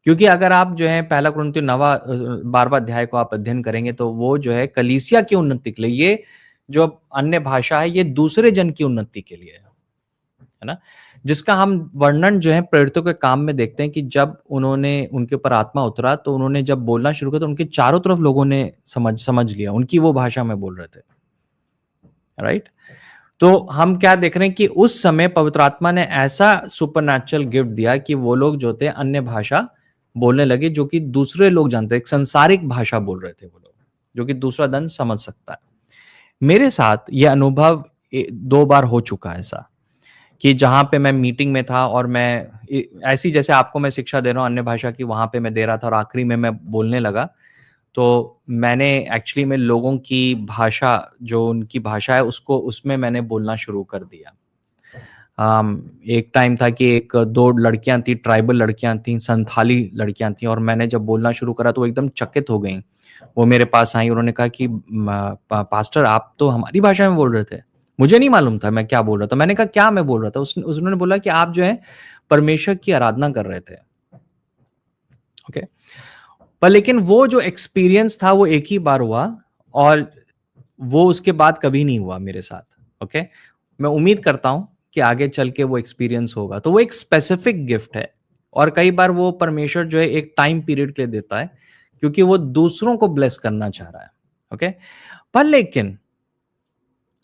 क्योंकि अगर आप जो है पहला कुरिन्थियों 12वां अध्याय को आप अध्ययन करेंगे तो वो जो है कलीसिया की उन्नति के लिए, ये जो अन्य भाषा है ये दूसरे जन की उन्नति के लिए है ना। जिसका हम वर्णन जो है प्रेरितों के काम में देखते हैं कि जब उन्होंने उनके ऊपर आत्मा उतरा तो उन्होंने जब बोलना शुरू किया तो उनके चारों तरफ लोगों ने समझ लिया, उनकी वो भाषा में बोल रहे थे, राइट। तो हम क्या देख रहे हैं कि उस समय पवित्र आत्मा ने ऐसा सुपरनैचुरल गिफ्ट दिया कि वो लोग जो थे अन्य भाषा बोलने लगे, जो कि दूसरे लोग जानते, एक संसारिक भाषा बोल रहे थे वो लोग, जो कि दूसरा दन समझ सकता है। मेरे साथ ये अनुभव 2 बार हो चुका है ऐसा, कि जहाँ पे मैं मीटिंग में था और मैं ऐसी जैसे आपको मैं शिक्षा दे रहा हूँ अन्य भाषा की, वहाँ पे मैं दे रहा था और आखिरी में मैं बोलने लगा, तो मैंने एक्चुअली में लोगों की भाषा, जो उनकी भाषा है उसको, उसमें मैंने बोलना शुरू कर दिया। एक टाइम था कि 1-2 लड़कियां थी, ट्राइबल लड़कियां थी, संथाली लड़कियां थी, और मैंने जब बोलना शुरू करा तो वो एकदम चकित हो गई। वो मेरे पास आई, उन्होंने कहा कि पास्टर आप तो हमारी भाषा में बोल रहे थे, मुझे नहीं मालूम था मैं क्या बोल रहा था। मैंने कहा क्या मैं बोल रहा था? उन्होंने बोला कि आप जो है परमेश्वर की आराधना कर रहे थे। ओके, पर लेकिन वो जो एक्सपीरियंस था वो एक ही बार हुआ, और वो उसके बाद कभी नहीं हुआ मेरे साथ। ओके, मैं उम्मीद करता हूं कि आगे चल के वो एक्सपीरियंस होगा। तो वो एक स्पेसिफिक गिफ्ट है, और कई बार वो परमेश्वर जो है एक टाइम पीरियड के लिए देता है, क्योंकि वो दूसरों को ब्लेस करना चाह रहा है। ओके, पर लेकिन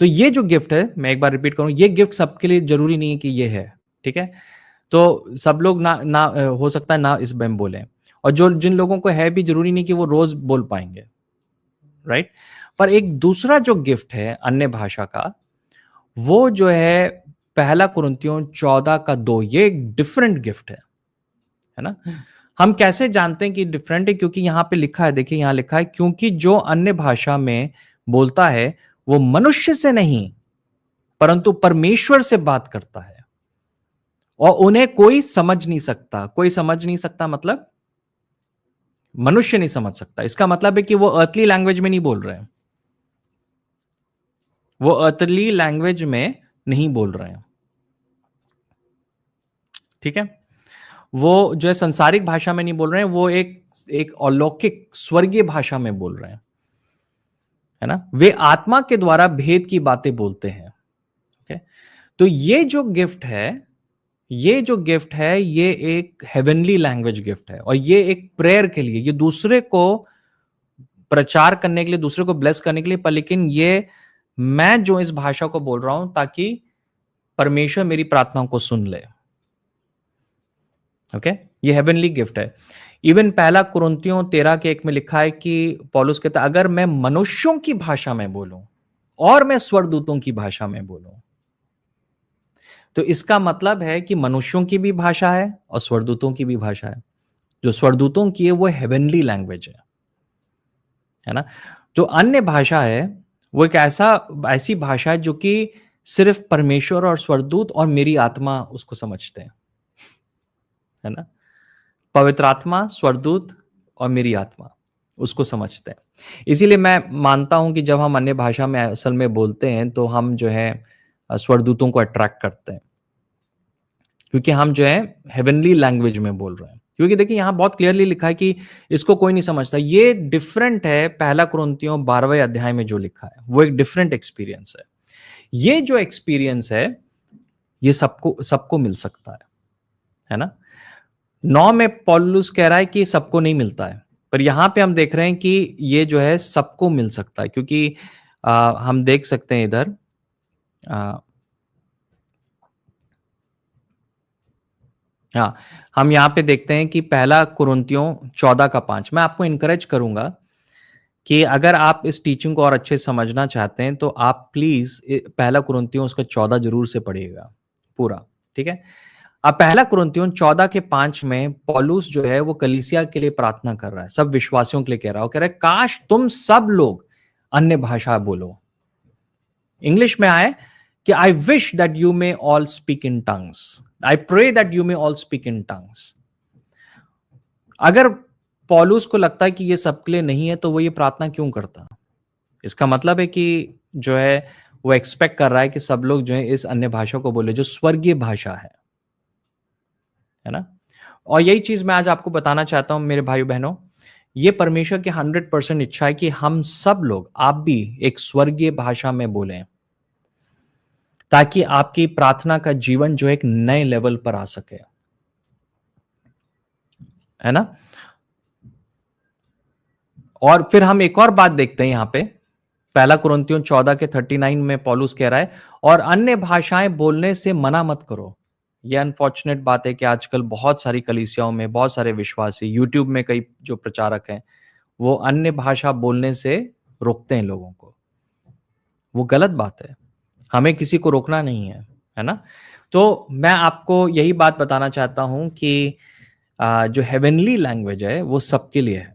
तो ये जो गिफ्ट है, मैं एक बार रिपीट करूं, ये गिफ्ट सबके लिए जरूरी नहीं है कि ये है। ठीक है, तो सब लोग ना हो सकता है ना इस में बोलें, और जो जिन लोगों को है भी जरूरी नहीं कि वो रोज बोल पाएंगे, राइट। पर एक दूसरा जो गिफ्ट है अन्य भाषा का, वो जो है पहला कुरिन्थियों 14:2, ये एक डिफरेंट गिफ्ट है ना। हम कैसे जानते हैं कि डिफरेंट है? क्योंकि यहाँ पे लिखा है, देखिए यहाँ लिखा है, क्योंकि जो अन्य भाषा में बोलता है वो मनुष्य से नहीं परंतु परमेश्वर से बात करता है, और उन्हें कोई समझ नहीं सकता। कोई समझ नहीं सकता मतलब मनुष्य नहीं समझ सकता। इसका मतलब है कि वो अर्थली लैंग्वेज में नहीं बोल रहे हैं, वो अर्थली लैंग्वेज में नहीं बोल रहे हैं। ठीक है, वो जो है संसारिक भाषा में नहीं बोल रहे हैं, वो एक एक अलौकिक स्वर्गीय भाषा में बोल रहे हैं, है ना। वे आत्मा के द्वारा भेद की बातें बोलते हैं। ओके, तो ये जो गिफ्ट है, ये जो गिफ्ट है, ये एक हेवनली लैंग्वेज गिफ्ट है, और ये एक प्रेयर के लिए, ये दूसरे को प्रचार करने के लिए, दूसरे को ब्लेस करने के लिए, पर लेकिन ये मैं जो इस भाषा को बोल रहा हूं ताकि परमेश्वर मेरी प्रार्थनाओं को सुन ले। ओके, ये हेवनली गिफ्ट है। इवन पहला कुरिन्थियों 13:1 में लिखा है कि पौलुस कहता है, अगर मैं मनुष्यों की भाषा में बोलूं और मैं स्वर्गदूतों की भाषा में बोलूं, तो इसका मतलब है कि मनुष्यों की भी भाषा है और स्वर्गदूतों की भी भाषा है। जो स्वर्गदूतों की है वो हेवनली लैंग्वेज है ना। जो अन्य भाषा है वो एक ऐसी भाषा है जो कि सिर्फ परमेश्वर और स्वर्गदूत और मेरी आत्मा उसको समझते हैं, है ना। पवित्र आत्मा, स्वर्गदूत और मेरी आत्मा उसको समझते हैं। इसीलिए मैं मानता हूं कि जब हम अन्य भाषा में असल में बोलते हैं तो हम जो है स्वर्गदूतों को अट्रैक्ट करते हैं, क्योंकि हम जो है हेवनली लैंग्वेज में बोल रहे हैं। क्योंकि देखिए यहाँ बहुत क्लियरली लिखा है कि इसको कोई नहीं समझता। ये डिफरेंट है पहला कुरिन्थियों 12वें अध्याय में जो लिखा है, वो एक डिफरेंट एक्सपीरियंस है। ये जो एक्सपीरियंस है ये सबको सबको मिल सकता है ना। 9 में पौलुस कह रहा है कि सबको नहीं मिलता है, पर यहां पे हम देख रहे हैं कि ये जो है सबको मिल सकता है, क्योंकि हम देख सकते हैं इधर, आ, हाँ, हम यहाँ पे देखते हैं कि पहला कुरिन्थियों 14:5, मैं आपको इनकरेज करूंगा कि अगर आप इस टीचिंग को और अच्छे से समझना चाहते हैं तो आप प्लीज पहला कुरिन्थियों उसका 14 जरूर से पढ़िएगा पूरा। ठीक है, अब पहला कुरिन्थियों 14:5 में पौलुस जो है वो कलीसिया के लिए प्रार्थना कर रहा है, सब विश्वासियों के लिए कह रहा है। वो कह रहा है काश तुम सब लोग अन्य भाषा बोलो। इंग्लिश में आए कि I wish that you may all speak in tongues, I pray that you may all speak in tongues. अगर पौलुस को लगता है कि ये सबके लिए नहीं है तो वो ये प्रार्थना क्यों करता? इसका मतलब है कि जो है वो एक्सपेक्ट कर रहा है कि सब लोग जो है इस अन्य भाषा को बोले जो स्वर्गीय भाषा है ना। और यही चीज मैं आज आपको बताना चाहता हूं मेरे भाई बहनों, ये परमेश्वर की 100% इच्छा है कि हम सब लोग, आप भी एक स्वर्गीय भाषा में बोलें, ताकि आपकी प्रार्थना का जीवन जो एक नए लेवल पर आ सके, है ना। और फिर हम एक और बात देखते हैं यहाँ पे, पहला कुरिन्थियों 14:39 में पौलुस कह रहा है, और अन्य भाषाएं बोलने से मना मत करो। यह अनफॉर्चुनेट बात है कि आजकल बहुत सारी कलीसियाओं में बहुत सारे विश्वासी, यूट्यूब में कई जो प्रचारक हैं, वो अन्य भाषा बोलने से रोकते हैं लोगों को। वो गलत बात है। हमें किसी को रोकना नहीं है ना? तो मैं आपको यही बात बताना चाहता हूं कि जो हेवनली लैंग्वेज है वो सबके लिए है।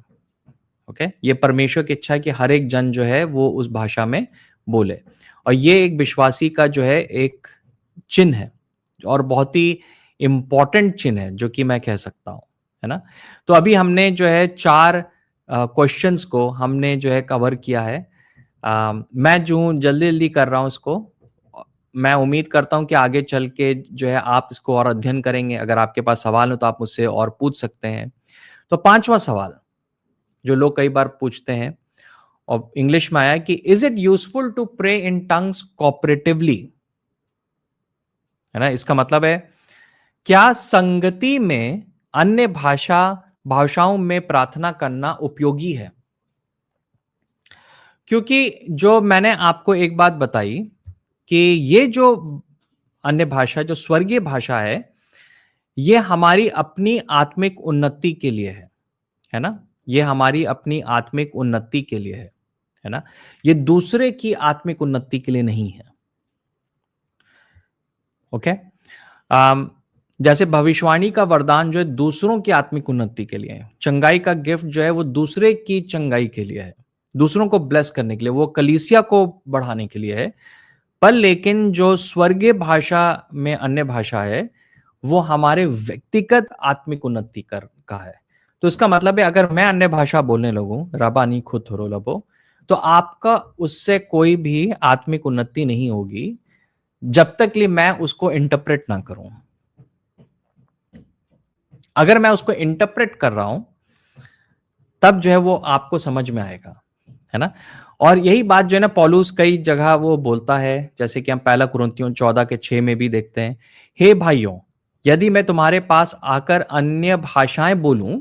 ओके, ये परमेश्वर की इच्छा है कि हर एक जन जो है वो उस भाषा में बोले, और ये एक विश्वासी का जो है एक चिन्ह है, और बहुत ही इंपॉर्टेंट चिन्ह है, जो कि मैं कह सकता हूं, है ना? तो अभी हमने जो है 4 क्वेश्चंस को हमने जो है कवर किया है। मैं जो जल्दी जल्दी कर रहा हूं इसको। मैं उम्मीद करता हूं कि आगे चल के जो है आप इसको और अध्ययन करेंगे। अगर आपके पास सवाल हो तो आप मुझसे और पूछ सकते हैं। तो 5वां सवाल जो लोग कई बार पूछते हैं और इंग्लिश में आया कि is it useful to pray in tongues cooperatively, है ना? इसका मतलब है, क्या संगति में अन्य भाषाओं में प्रार्थना करना उपयोगी है? क्योंकि जो मैंने आपको एक बात बताई कि ये जो अन्य भाषा, जो स्वर्गीय भाषा है, ये हमारी अपनी आत्मिक उन्नति के लिए है ना? ये हमारी अपनी आत्मिक उन्नति के लिए है ना? ये दूसरे की आत्मिक उन्नति के लिए नहीं है। ओके? जैसे भविष्यवाणी का वरदान जो है दूसरों की आत्मिक उन्नति के लिए है। चंगाई का गिफ्ट जो है वो दूसरे की चंगाई के लिए है, दूसरों को ब्लेस करने के लिए, वो कलीसिया को बढ़ाने के लिए है। पर लेकिन जो स्वर्गीय भाषा में अन्य भाषा है, वो हमारे व्यक्तिगत आत्मिक उन्नति का है। तो इसका मतलब है, अगर मैं अन्य भाषा बोलने लगूं, रबानी खुद थोरो लबो, तो आपका उससे कोई भी आत्मिक उन्नति नहीं होगी जब तक कि मैं उसको इंटरप्रेट ना करूं। अगर मैं उसको इंटरप्रेट कर रहा हूं, तब जो है वो आपको समझ में आएगा, है ना? और यही बात जो है ना, पौलुस कई जगह वो बोलता है, जैसे कि हम पहला कुरिन्थियों 14:6 में भी देखते हैं, हे भाइयों, यदि मैं तुम्हारे पास आकर अन्य भाषाएं बोलूं,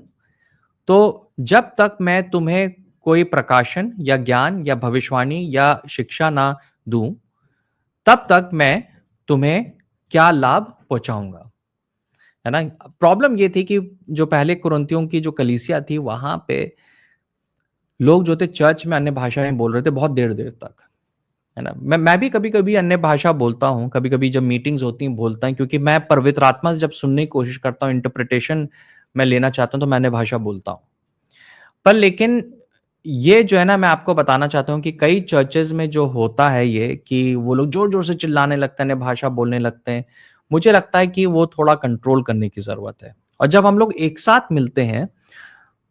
तो जब तक मैं तुम्हें कोई प्रकाशन या ज्ञान या भविष्यवाणी या शिक्षा ना दूं, तब तक मैं तुम्हें क्या लाभ पहुंचाऊंगा, है ना? प्रॉब्लम ये थी कि जो पहले कुरिन्थियों की जो कलीसिया थी, वहां पे लोग जो थे चर्च में अन्य भाषाएं बोल रहे थे बहुत देर देर तक, है ना? मैं भी कभी कभी अन्य भाषा बोलता हूँ, कभी कभी जब मीटिंग्स होती हैं बोलता हूँ, क्योंकि मैं पवित्र आत्मा से जब सुनने की कोशिश करता हूँ, इंटरप्रिटेशन मैं लेना चाहता हूँ, तो मैं अन्य भाषा बोलता हूँ। पर लेकिन ये जो है ना, मैं आपको बताना चाहता हूँ कि कई चर्चेज में जो होता है ये कि वो लोग जोर जोर से चिल्लाने लगते हैं, अन्य भाषा बोलने लगते हैं। मुझे लगता है कि वो थोड़ा कंट्रोल करने की जरूरत है। और जब हम लोग एक साथ मिलते हैं,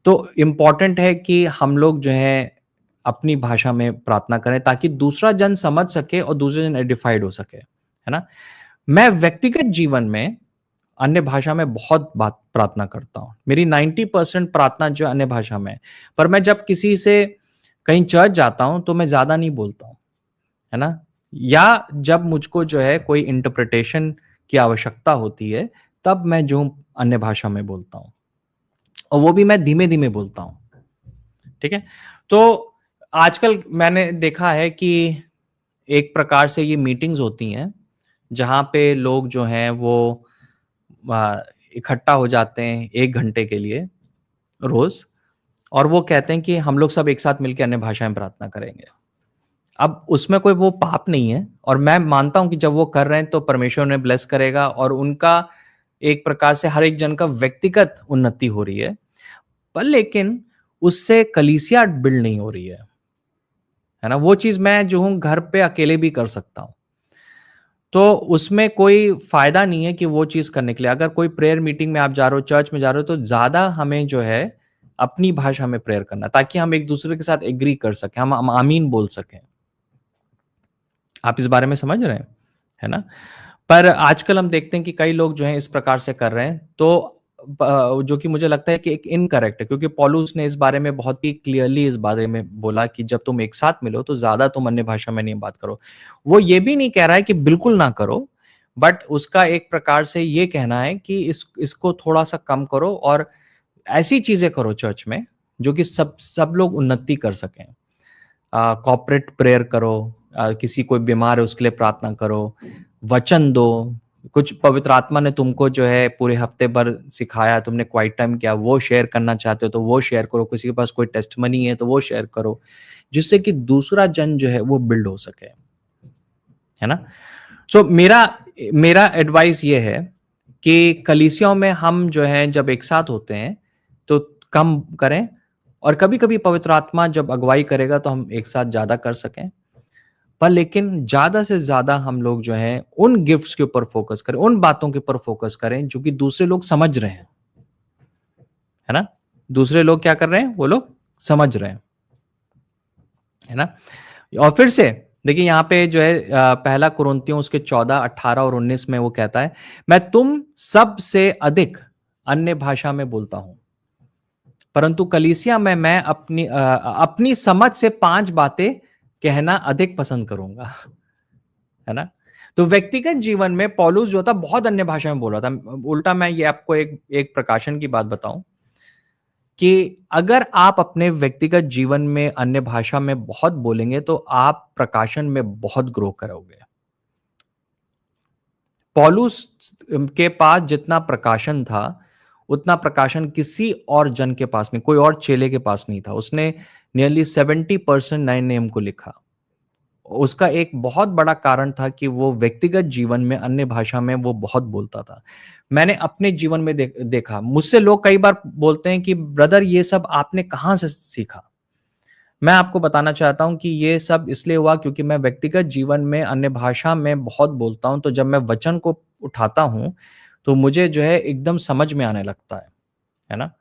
तो इम्पॉर्टेंट है कि हम लोग जो है अपनी भाषा में प्रार्थना करें, ताकि दूसरा जन समझ सके और दूसरा जन एडिफाइड हो सके, है ना? मैं व्यक्तिगत जीवन में अन्य भाषा में बहुत बात प्रार्थना करता हूँ। मेरी 90% प्रार्थना जो है अन्य भाषा में है। पर मैं जब किसी से कहीं चर्च जाता हूँ, तो मैं ज़्यादा नहीं बोलता हूँ, है ना? या जब मुझको जो है कोई इंटरप्रिटेशन की आवश्यकता होती है, तब मैं जो अन्य भाषा में बोलता हूँ, और वो भी मैं धीमे-धीमे बोलता हूँ, ठीक है? तो आजकल मैंने देखा है कि एक प्रकार से ये मीटिंग्स होती हैं, जहाँ पे लोग जो हैं वो इकट्ठा हो जाते हैं 1 घंटे के लिए रोज़, और वो कहते हैं कि हम लोग सब एक साथ मिलके अन्य भाषा में प्रार्थना करेंगे। अब उसमें कोई वो पाप नहीं है, और मैं मानता हूँ कि जब वो कर रहे हैं तो परमेश्वर उन्हें ब्लेस करेगा, और उनका एक प्रकार से हर एक जन का व्यक्तिगत उन्नति हो रही है। पर लेकिन उससे कलीसिया बिल्ड नहीं हो रही है ना? वो चीज़ मैं जो हूँ घर पे अकेले भी कर सकता हूँ। तो उसमें कोई फ़ायदा नहीं है कि वो चीज़ करने के लिए। अगर कोई प्रेयर मीटिंग में आप जा रहे हो, चर्च में जा रहे हो, तो ज़्यादा हमें जो है अपनी भाषा में प्रेयर करना, ताकि हम एक-दूसरे के साथ एग्री कर सकें, हम आमीन बोल सकें। आप इस बारे में समझ रहे हैं, है ना? पर आजकल हम देखते हैं कि कई लोग जो हैं इस प्रकार से कर रहे हैं, तो जो कि मुझे लगता है कि एक इनकरेक्ट है, क्योंकि पौलुस ने इस बारे में बहुत ही क्लियरली इस बारे में बोला कि जब तुम एक साथ मिलो तो ज़्यादा तुम अन्य भाषा में नहीं बात करो। वो ये भी नहीं कह रहा है कि बिल्कुल ना करो, बट उसका एक प्रकार से ये कहना है कि इसको थोड़ा-सा कम करो, और ऐसी चीज़ें करो चर्च में, जो कि सब सब लोग उन्नति कर सकें। कॉर्पोरेट प्रेयर करो, किसी कोई बीमार है उसके लिए प्रार्थना करो, वचन दो, कुछ पवित्र आत्मा ने तुमको जो है पूरे हफ्ते भर सिखाया, तुमने क्वाइट टाइम किया, वो शेयर करना चाहते हो तो वो शेयर करो, किसी के पास कोई टेस्टमनी है तो वो शेयर करो, जिससे कि दूसरा जन जो है वो बिल्ड हो सके, है ना। सो मेरा मेरा एडवाइस ये है कि कलीसियाओं में हम जो है जब एक साथ होते हैं तो कम करें, और कभी कभी पवित्र आत्मा जब अगुवाई करेगा तो हम एक साथ ज्यादा कर सकें, पर लेकिन ज्यादा से ज्यादा हम लोग जो है उन गिफ्ट्स के ऊपर फोकस करें, उन बातों के ऊपर फोकस करें जो कि दूसरे लोग समझ रहे हैं, है ना। दूसरे लोग क्या कर रहे हैं, वो लोग समझ रहे हैं, है ना। और फिर से देखिए यहाँ पे जो है पहला कुरिन्थियों उसके 14, 18 और 19 में वो कहता है, मैं तुम सबसे अधिक अन्य भाषा में बोलता हूं, परंतु कलीसिया में मैं अपनी समझ से 5 बातें कहना अधिक पसंद करूंगा, है ना। तो व्यक्तिगत जीवन में पौलुस जो था बहुत अन्य भाषा में बोल रहा था। उल्टा मैं ये आपको एक एक प्रकाशन की बात बताऊं कि अगर आप अपने व्यक्तिगत जीवन में अन्य भाषा में बहुत बोलेंगे तो आप प्रकाशन में बहुत ग्रो करोगे। पौलुस के पास जितना प्रकाशन था उतना प्रकाशन किसी और जन के पास नहीं, कोई और चेले के पास नहीं था। उसने नियरली 70% नए नियम को लिखा। उसका एक बहुत बड़ा कारण था कि वो व्यक्तिगत जीवन में अन्य भाषा में वो बहुत बोलता था। मैंने अपने जीवन में देखा, मुझसे लोग कई बार बोलते हैं कि ब्रदर ये सब आपने कहाँ से सीखा। मैं आपको बताना चाहता हूँ कि ये सब इसलिए हुआ क्योंकि मैं व्यक्तिगत जीवन में अन्य भाषा में बहुत बोलता हूँ, तो जब मैं वचन को उठाता हूँ तो मुझे जो है एकदम समझ में आने लगता है ना।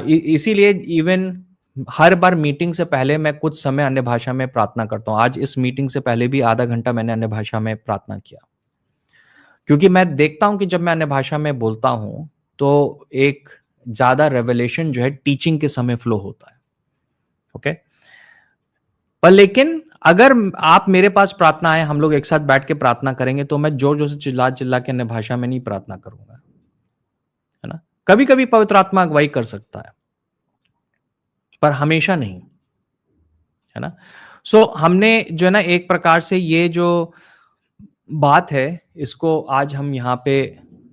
इसीलिए इवन हर बार मीटिंग से पहले मैं कुछ समय अन्य भाषा में प्रार्थना करता हूँ। आज इस मीटिंग से पहले भी आधा घंटा मैंने अन्य भाषा में प्रार्थना किया, क्योंकि मैं देखता हूँ कि जब मैं अन्य भाषा में बोलता हूँ तो एक ज्यादा रेवलेशन जो है टीचिंग के समय फ्लो होता है। ओके, पर लेकिन अगर आप मेरे पास प्रार्थना आए, हम लोग एक साथ बैठ के प्रार्थना करेंगे, तो मैं जोर जोर से चिल्ला चिल्ला के अन्य भाषा में नहीं प्रार्थना करूंगा, है ना। कभी कभी पवित्र आत्मा अगुवाई कर सकता है, पर हमेशा नहीं, है ना। सो हमने जो है ना एक प्रकार से ये जो बात है इसको आज हम यहाँ पे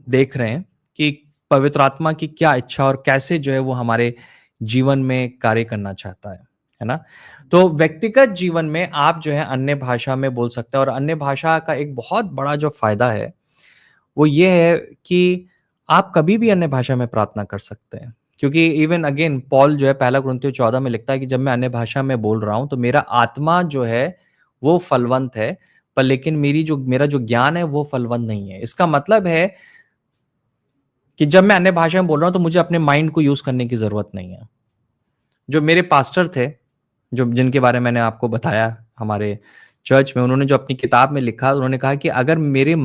देख रहे हैं कि पवित्र आत्मा की क्या इच्छा और कैसे जो है वो हमारे जीवन में कार्य करना चाहता है ना। तो व्यक्तिगत जीवन में आप जो है अन्य भाषा में बोल सकते हैं, और अन्य भाषा का एक बहुत बड़ा जो फायदा है वो ये है कि आप कभी भी अन्य भाषा में प्रार्थना कर सकते हैं, क्योंकि इवन अगेन पॉल जो है पहला कुरिन्थियों 14 में लिखता है कि जब मैं अन्य भाषा में बोल रहा हूं तो मेरा आत्मा जो है वो फलवंत है, पर लेकिन मेरा जो ज्ञान है वो फलवंत नहीं है। इसका मतलब है कि जब मैं अन्य भाषा में बोल रहा हूं तो मुझे अपने माइंड को यूज करने की जरूरत नहीं है। जो मेरे पास्टर थे, जो जिनके बारे में मैंने आपको बताया हमारे चर्च में, उन्होंने जो अपनी किताब में लिखा, उन्होंने कहा कि अगर मेरा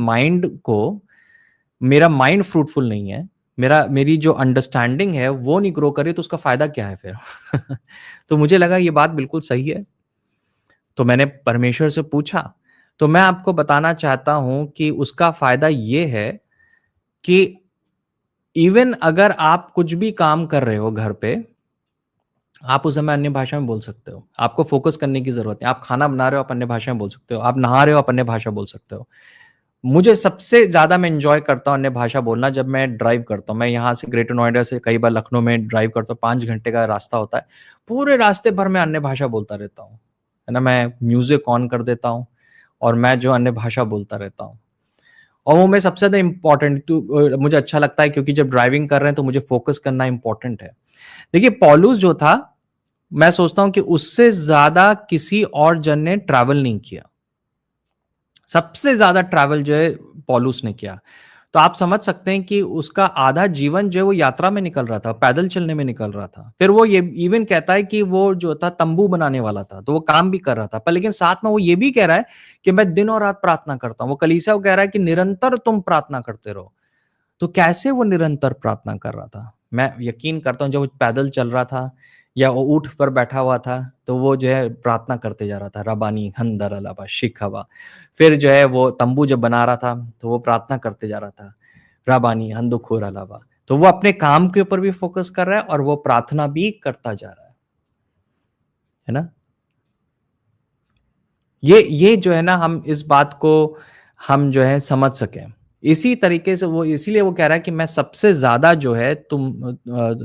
माइंड फ्रूटफुल नहीं है, मेरी जो अंडरस्टैंडिंग है वो नहीं ग्रो करे, तो उसका फायदा क्या है फिर। तो मुझे लगा ये बात बिल्कुल सही है, तो मैंने परमेश्वर से पूछा। तो मैं आपको बताना चाहता हूं कि उसका फायदा ये है कि इवन अगर आप कुछ भी काम कर रहे हो घर पे, आप उस समय अन्य भाषा में बोल सकते हो। आपको फोकस करने की जरूरत है। आप खाना बना रहे हो, आप अन्य भाषा में बोल सकते हो। आप नहा रहे हो, आप अन्य भाषा बोल सकते हो। मुझे सबसे ज़्यादा मैं एन्जॉय करता हूँ अन्य भाषा बोलना जब मैं ड्राइव करता हूँ। मैं यहाँ से ग्रेटर नोएडा से कई बार लखनऊ में ड्राइव करता हूँ, 5 घंटे का रास्ता होता है। पूरे रास्ते भर मैं अन्य भाषा बोलता रहता हूँ, है ना। मैं म्यूज़िक ऑन कर देता हूँ और मैं जो अन्य भाषा बोलता रहता हूँ। और वो मैं सबसे ज़्यादा इम्पोर्टेंट मुझे अच्छा लगता है, क्योंकि जब ड्राइविंग कर रहे हैं तो मुझे फ़ोकस करना इम्पोर्टेंट है। देखिए पौलुस जो था, मैं सोचता हूँ कि उससे ज़्यादा किसी और जन ने ट्रैवल नहीं किया। सबसे ज्यादा ट्रैवल जो है पॉलुस ने किया। तो आप समझ सकते हैं कि उसका आधा जीवन जो है वो यात्रा में निकल रहा था, पैदल चलने में निकल रहा था। फिर वो ये इवन कहता है कि वो जो था तंबू बनाने वाला था, तो वो काम भी कर रहा था, पर लेकिन साथ में वो ये भी कह रहा है कि मैं दिन और रात प्रार्थना करता हूँ। वो कलीसिया को कह रहा है कि निरंतर तुम प्रार्थना करते रहो। तो कैसे वो निरंतर प्रार्थना कर रहा था? मैं यकीन करता हूँ जब वो पैदल चल रहा था या वो ऊँट पर बैठा हुआ था, तो वो जो है प्रार्थना करते जा रहा था, रबानी हंदर अलावा शिखवा। फिर जो है वो तंबू जब बना रहा था, तो वो प्रार्थना करते जा रहा था, रबानी हंदुखोर अलावा। तो वो अपने काम के ऊपर भी फोकस कर रहा है और वो प्रार्थना भी करता जा रहा है ना? ये जो है ना, हम इस बात को हम जो है समझ सकें। इसी तरीके से वो इसीलिए वो कह रहा है कि मैं सबसे ज़्यादा जो है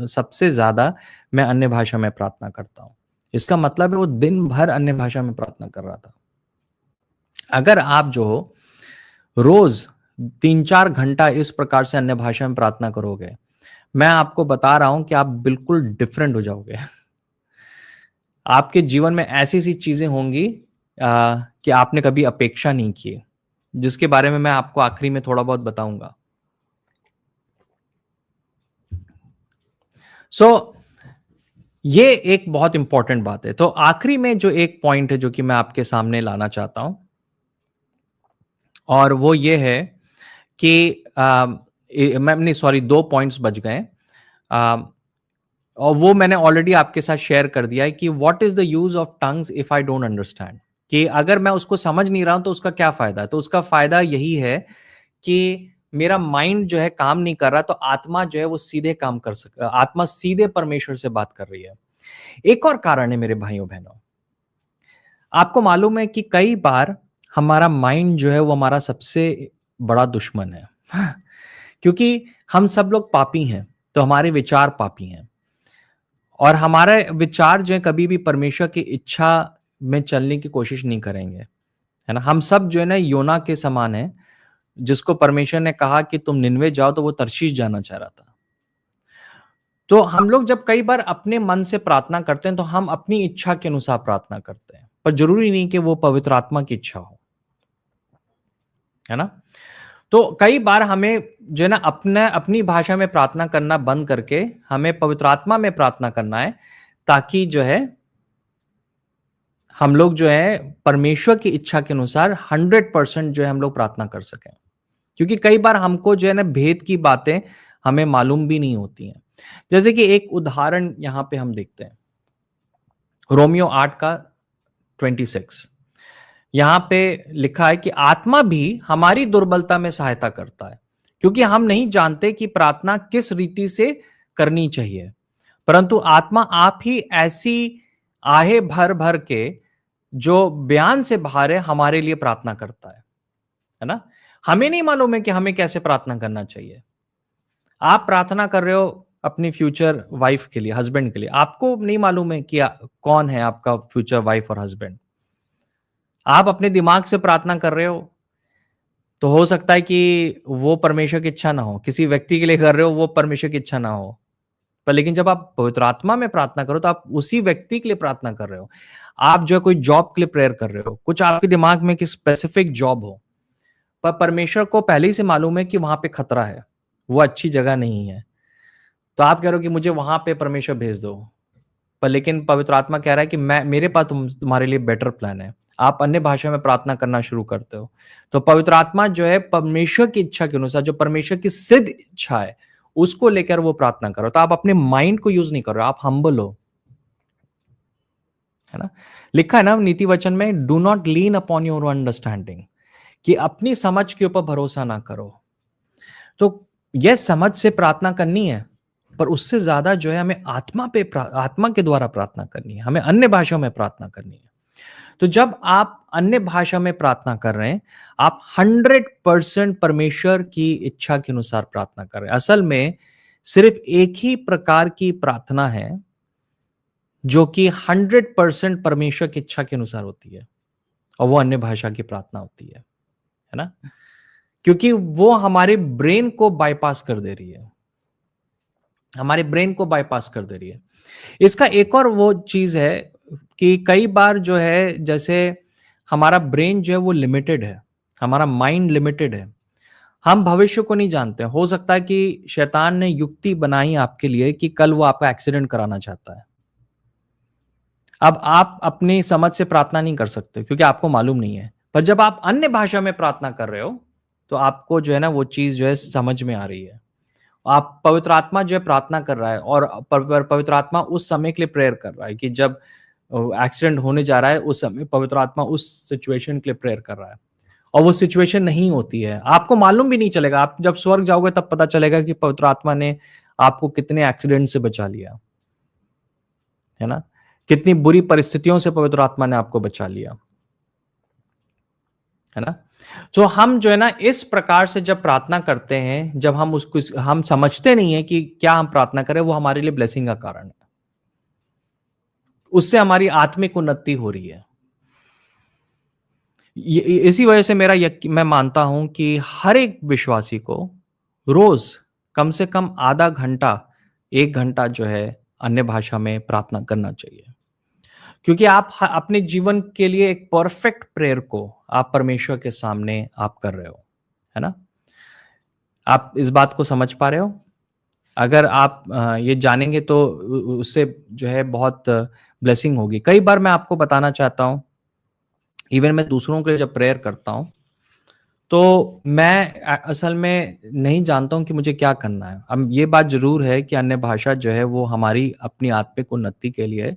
सबसे ज़्यादा मैं अन्य भाषा में प्रार्थना करता हूँ। इसका मतलब है वो दिन भर अन्य भाषा में प्रार्थना कर रहा था। अगर आप जो हो रोज़ 3-4 घंटा इस प्रकार से अन्य भाषा में प्रार्थना करोगे, मैं आपको बता रहा हूँ कि आप बिल्कुल डिफरेंट हो जाओगे। आपके जीवन में ऐसी-ऐसी चीज़ें होंगी कि आपने कभी अपेक्षा नहीं की, जिसके बारे में मैं आपको आखिरी में थोड़ा बहुत बताऊँगा। सो ये एक बहुत इंपॉर्टेंट बात है। तो आखिरी में जो एक पॉइंट है जो कि मैं आपके सामने लाना चाहता हूँ और वो ये है कि मैं नहीं, सॉरी, 2 पॉइंट्स बच गए। अ, और वो मैंने ऑलरेडी आपके साथ शेयर कर दिया है कि what is the use of tongues if I don't understand, कि अगर मैं उसको समझ नहीं रहा हूँ तो उसका क्या फ़ायदा है? तो उसका फ़ायदा यही है कि मेरा माइंड जो है काम नहीं कर रहा, तो आत्मा जो है वो सीधे काम कर आत्मा सीधे परमेश्वर से बात कर रही है। एक और कारण है मेरे भाइयों-बहनों, आपको मालूम है कि कई बार हमारा माइंड जो है वो हमारा सबसे बड़ा दुश्मन है। क्योंकि हम सब लोग पापी हैं, तो हमारे विचार पापी हैं और हमारे विचार जो है कभी भी परमेश्वर की इच्छा में चलने की कोशिश नहीं करेंगे, है ना? हम सब जो है ना योना के समान है, जिसको परमेश्वर ने कहा कि तुम निनवे जाओ तो वो तर्शीश जाना चाह रहा था। तो हम लोग जब कई बार अपने मन से प्रार्थना करते हैं तो हम अपनी इच्छा के अनुसार प्रार्थना करते हैं, पर जरूरी नहीं कि वो पवित्र आत्मा की इच्छा हो, है ना? तो कई बार हमें जो है ना अपनी भाषा में प्रार्थना करना बंद करके हमें पवित्र आत्मा में प्रार्थना करना है, ताकि जो है हम लोग जो है परमेश्वर की इच्छा के अनुसार 100% जो है हम लोग प्रार्थना कर सकें। क्योंकि कई बार हमको जो है ना भेद की बातें हमें मालूम भी नहीं होती हैं। जैसे कि एक उदाहरण यहाँ पे हम देखते हैं, रोमियो 8 का 26। यहाँ पे लिखा है कि आत्मा भी हमारी दुर्बलता में सहायता करता है, क्योंकि हम नहीं जानते कि प्रार्थना किस रीति से करनी चाहिए, परंतु आत्मा आप ही ऐसी आहे भर भर के जो बयान से बाहर है हमारे लिए प्रार्थना करता है ना? हमें नहीं मालूम है कि हमें कैसे प्रार्थना करना चाहिए। आप प्रार्थना कर रहे हो अपनी फ्यूचर वाइफ के लिए, हस्बैंड के लिए, आपको नहीं मालूम है कि कौन है आपका फ्यूचर वाइफ और हस्बैंड। आप अपने दिमाग से प्रार्थना कर रहे हो, तो हो सकता है कि वो परमेश्वर की इच्छा ना हो, किसी व्यक्ति के लिए कर रहे हो वो परमेश्वर की इच्छा ना हो। पर लेकिन जब आप पवित्र आत्मा में प्रार्थना करो तो आप उसी व्यक्ति के लिए प्रार्थना कर रहे हो। आप जो है कोई जॉब के लिए प्रेयर कर रहे हो, कुछ आपके दिमाग में कि स्पेसिफिक जॉब हो, पर परमेश्वर को पहले ही से मालूम है कि वहां पे खतरा है, वो अच्छी जगह नहीं है। तो आप कह रहे हो कि मुझे वहां पे परमेश्वर भेज दो, पर लेकिन पवित्र आत्मा कह रहा है कि मैं मेरे पास तुम्हारे लिए बेटर प्लान है। आप अन्य भाषा में प्रार्थना करना शुरू करते हो, तो पवित्र आत्मा जो है परमेश्वर की इच्छा के अनुसार, जो परमेश्वर की सिद्ध इच्छा है, उसको लेकर वो प्रार्थना करो। तो आप अपने माइंड को यूज नहीं कर रहे हो, आप हम्बल हो, है ना? लिखा है ना नीति वचन में, do not lean upon your understanding, कि अपनी समझ के ऊपर भरोसा ना करो। तो यह समझ से प्रार्थना करनी है, पर उससे ज्यादा जो है हमें आत्मा के द्वारा प्रार्थना करनी है, हमें अन्य भाषाओं में प्रार्थना करनी है। तो जब आप अन्य भाषा में प्रार्थना कर रहे हैं, आप 100% परमेश्वर की इच्छा के अनुसार प्रार्थना कर रहे हैं। असल में सिर्फ एक ही प्रकार की प्रार्थना है जो कि 100% परमेश्वर की इच्छा के अनुसार होती है, और वो अन्य भाषा की प्रार्थना होती है ना? क्योंकि वो हमारे ब्रेन को बाईपास कर दे रही है, हमारे ब्रेन को बाईपास कर दे रही है। इसका एक और वो चीज है कि कई बार जो है, जैसे हमारा ब्रेन जो है वो लिमिटेड है, हमारा माइंड लिमिटेड है, हम भविष्य को नहीं जानते। हो सकता है कि शैतान ने युक्ति बनाई आपके लिए कि कल वो आपका एक्सीडेंट कराना चाहता है। अब आप अपनी समझ से प्रार्थना नहीं कर सकते क्योंकि आपको मालूम नहीं है, पर जब आप अन्य भाषा में प्रार्थना कर रहे हो तो आपको जो है ना वो चीज जो है समझ में आ रही है। आप पवित्र आत्मा जो है प्रार्थना कर रहा है, और पवित्र आत्मा उस समय के लिए प्रेयर कर रहा है कि जब एक्सीडेंट होने जा रहा है, उस समय पवित्र आत्मा उस सिचुएशन के लिए प्रेयर कर रहा है, और वो सिचुएशन नहीं होती है, आपको मालूम भी नहीं चलेगा। आप जब स्वर्ग जाओगे तब पता चलेगा कि पवित्र आत्मा ने आपको कितने एक्सीडेंट से बचा लिया, है ना? कितनी बुरी परिस्थितियों से पवित्र आत्मा ने आपको बचा लिया। है ना? तो हम जो है ना इस प्रकार से जब प्रार्थना करते हैं, जब हम उसको हम समझते नहीं है कि क्या हम प्रार्थना करें, वो हमारे लिए ब्लेसिंग का कारण है। उससे हमारी आत्मिक उन्नति हो रही है। इसी वजह से मेरा मैं मानता हूं कि हर एक विश्वासी को रोज कम से कम आधा घंटा, 1 घंटा जो है अन्य भाषा में प्रार्थना करना चाहिए, क्योंकि आप अपने जीवन के लिए एक परफेक्ट प्रेयर को आप परमेश्वर के सामने आप कर रहे हो, है ना? आप इस बात को समझ पा रहे हो? अगर आप ये जानेंगे तो उससे जो है बहुत ब्लेसिंग होगी। कई बार मैं आपको बताना चाहता हूँ, इवन मैं दूसरों के लिए जब प्रेयर करता हूँ, तो मैं असल में नहीं जानता हूँ कि मुझे क्या करना है। अब ये बात ज़रूर है कि अन्य भाषा जो है वो हमारी अपनी आत्मिक उन्नति के लिए है,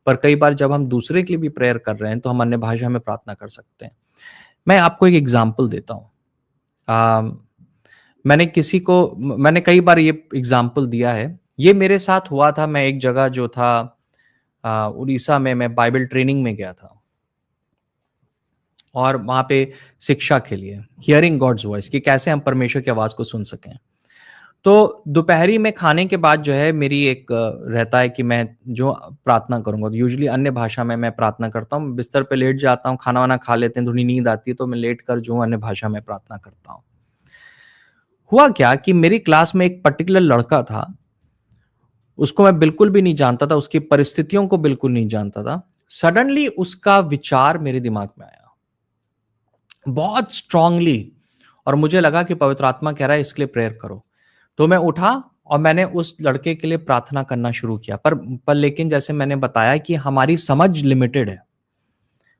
पर कई बार जब हम दूसरे के लिए भी प्रेयर कर रहे हैं, तो हम अन्य भाषा में प्रार्थना कर सकते हैं। मैं आपको एक एग्ज़ाम्पल देता हूँ। मैंने कई बार ये एग्ज़ाम्पल दिया है। ये मेरे साथ हुआ था, मैं एक जगह जो था उड़ीसा में मैं बाइबल ट्रेनिंग में गया था। और वहाँ पे शिक्षा के लिए हियरिंग गॉड्स वॉइस कि कैसे हम परमेश्वर की आवाज़ को सुन सकें। तो दोपहरी में खाने के बाद जो है मेरी एक रहता है कि मैं जो प्रार्थना करूँगा, तो यूजुअली अन्य भाषा में मैं प्रार्थना करता हूँ। बिस्तर पे लेट जाता हूँ, खाना-वाना खा लेते हैं, थोड़ी नींद आती है तो मैं लेट कर जो अन्य भाषा में प्रार्थना करता हूँ। हुआ क्या कि मेरी क्लास में एक पर्टिकुलर लड़का था, उसको मैं बिल्कुल भी नहीं जानता था, उसकी परिस्थितियों को बिल्कुल नहीं जानता था। सडनली उसका विचार मेरे दिमाग में आया, बहुत स्ट्रांगली, और मुझे लगा कि पवित्र आत्मा कह रहा है इसके लिए प्रेयर करो। तो मैं उठा और मैंने उस लड़के के लिए प्रार्थना करना शुरू किया। पर लेकिन जैसे मैंने बताया कि हमारी समझ लिमिटेड है,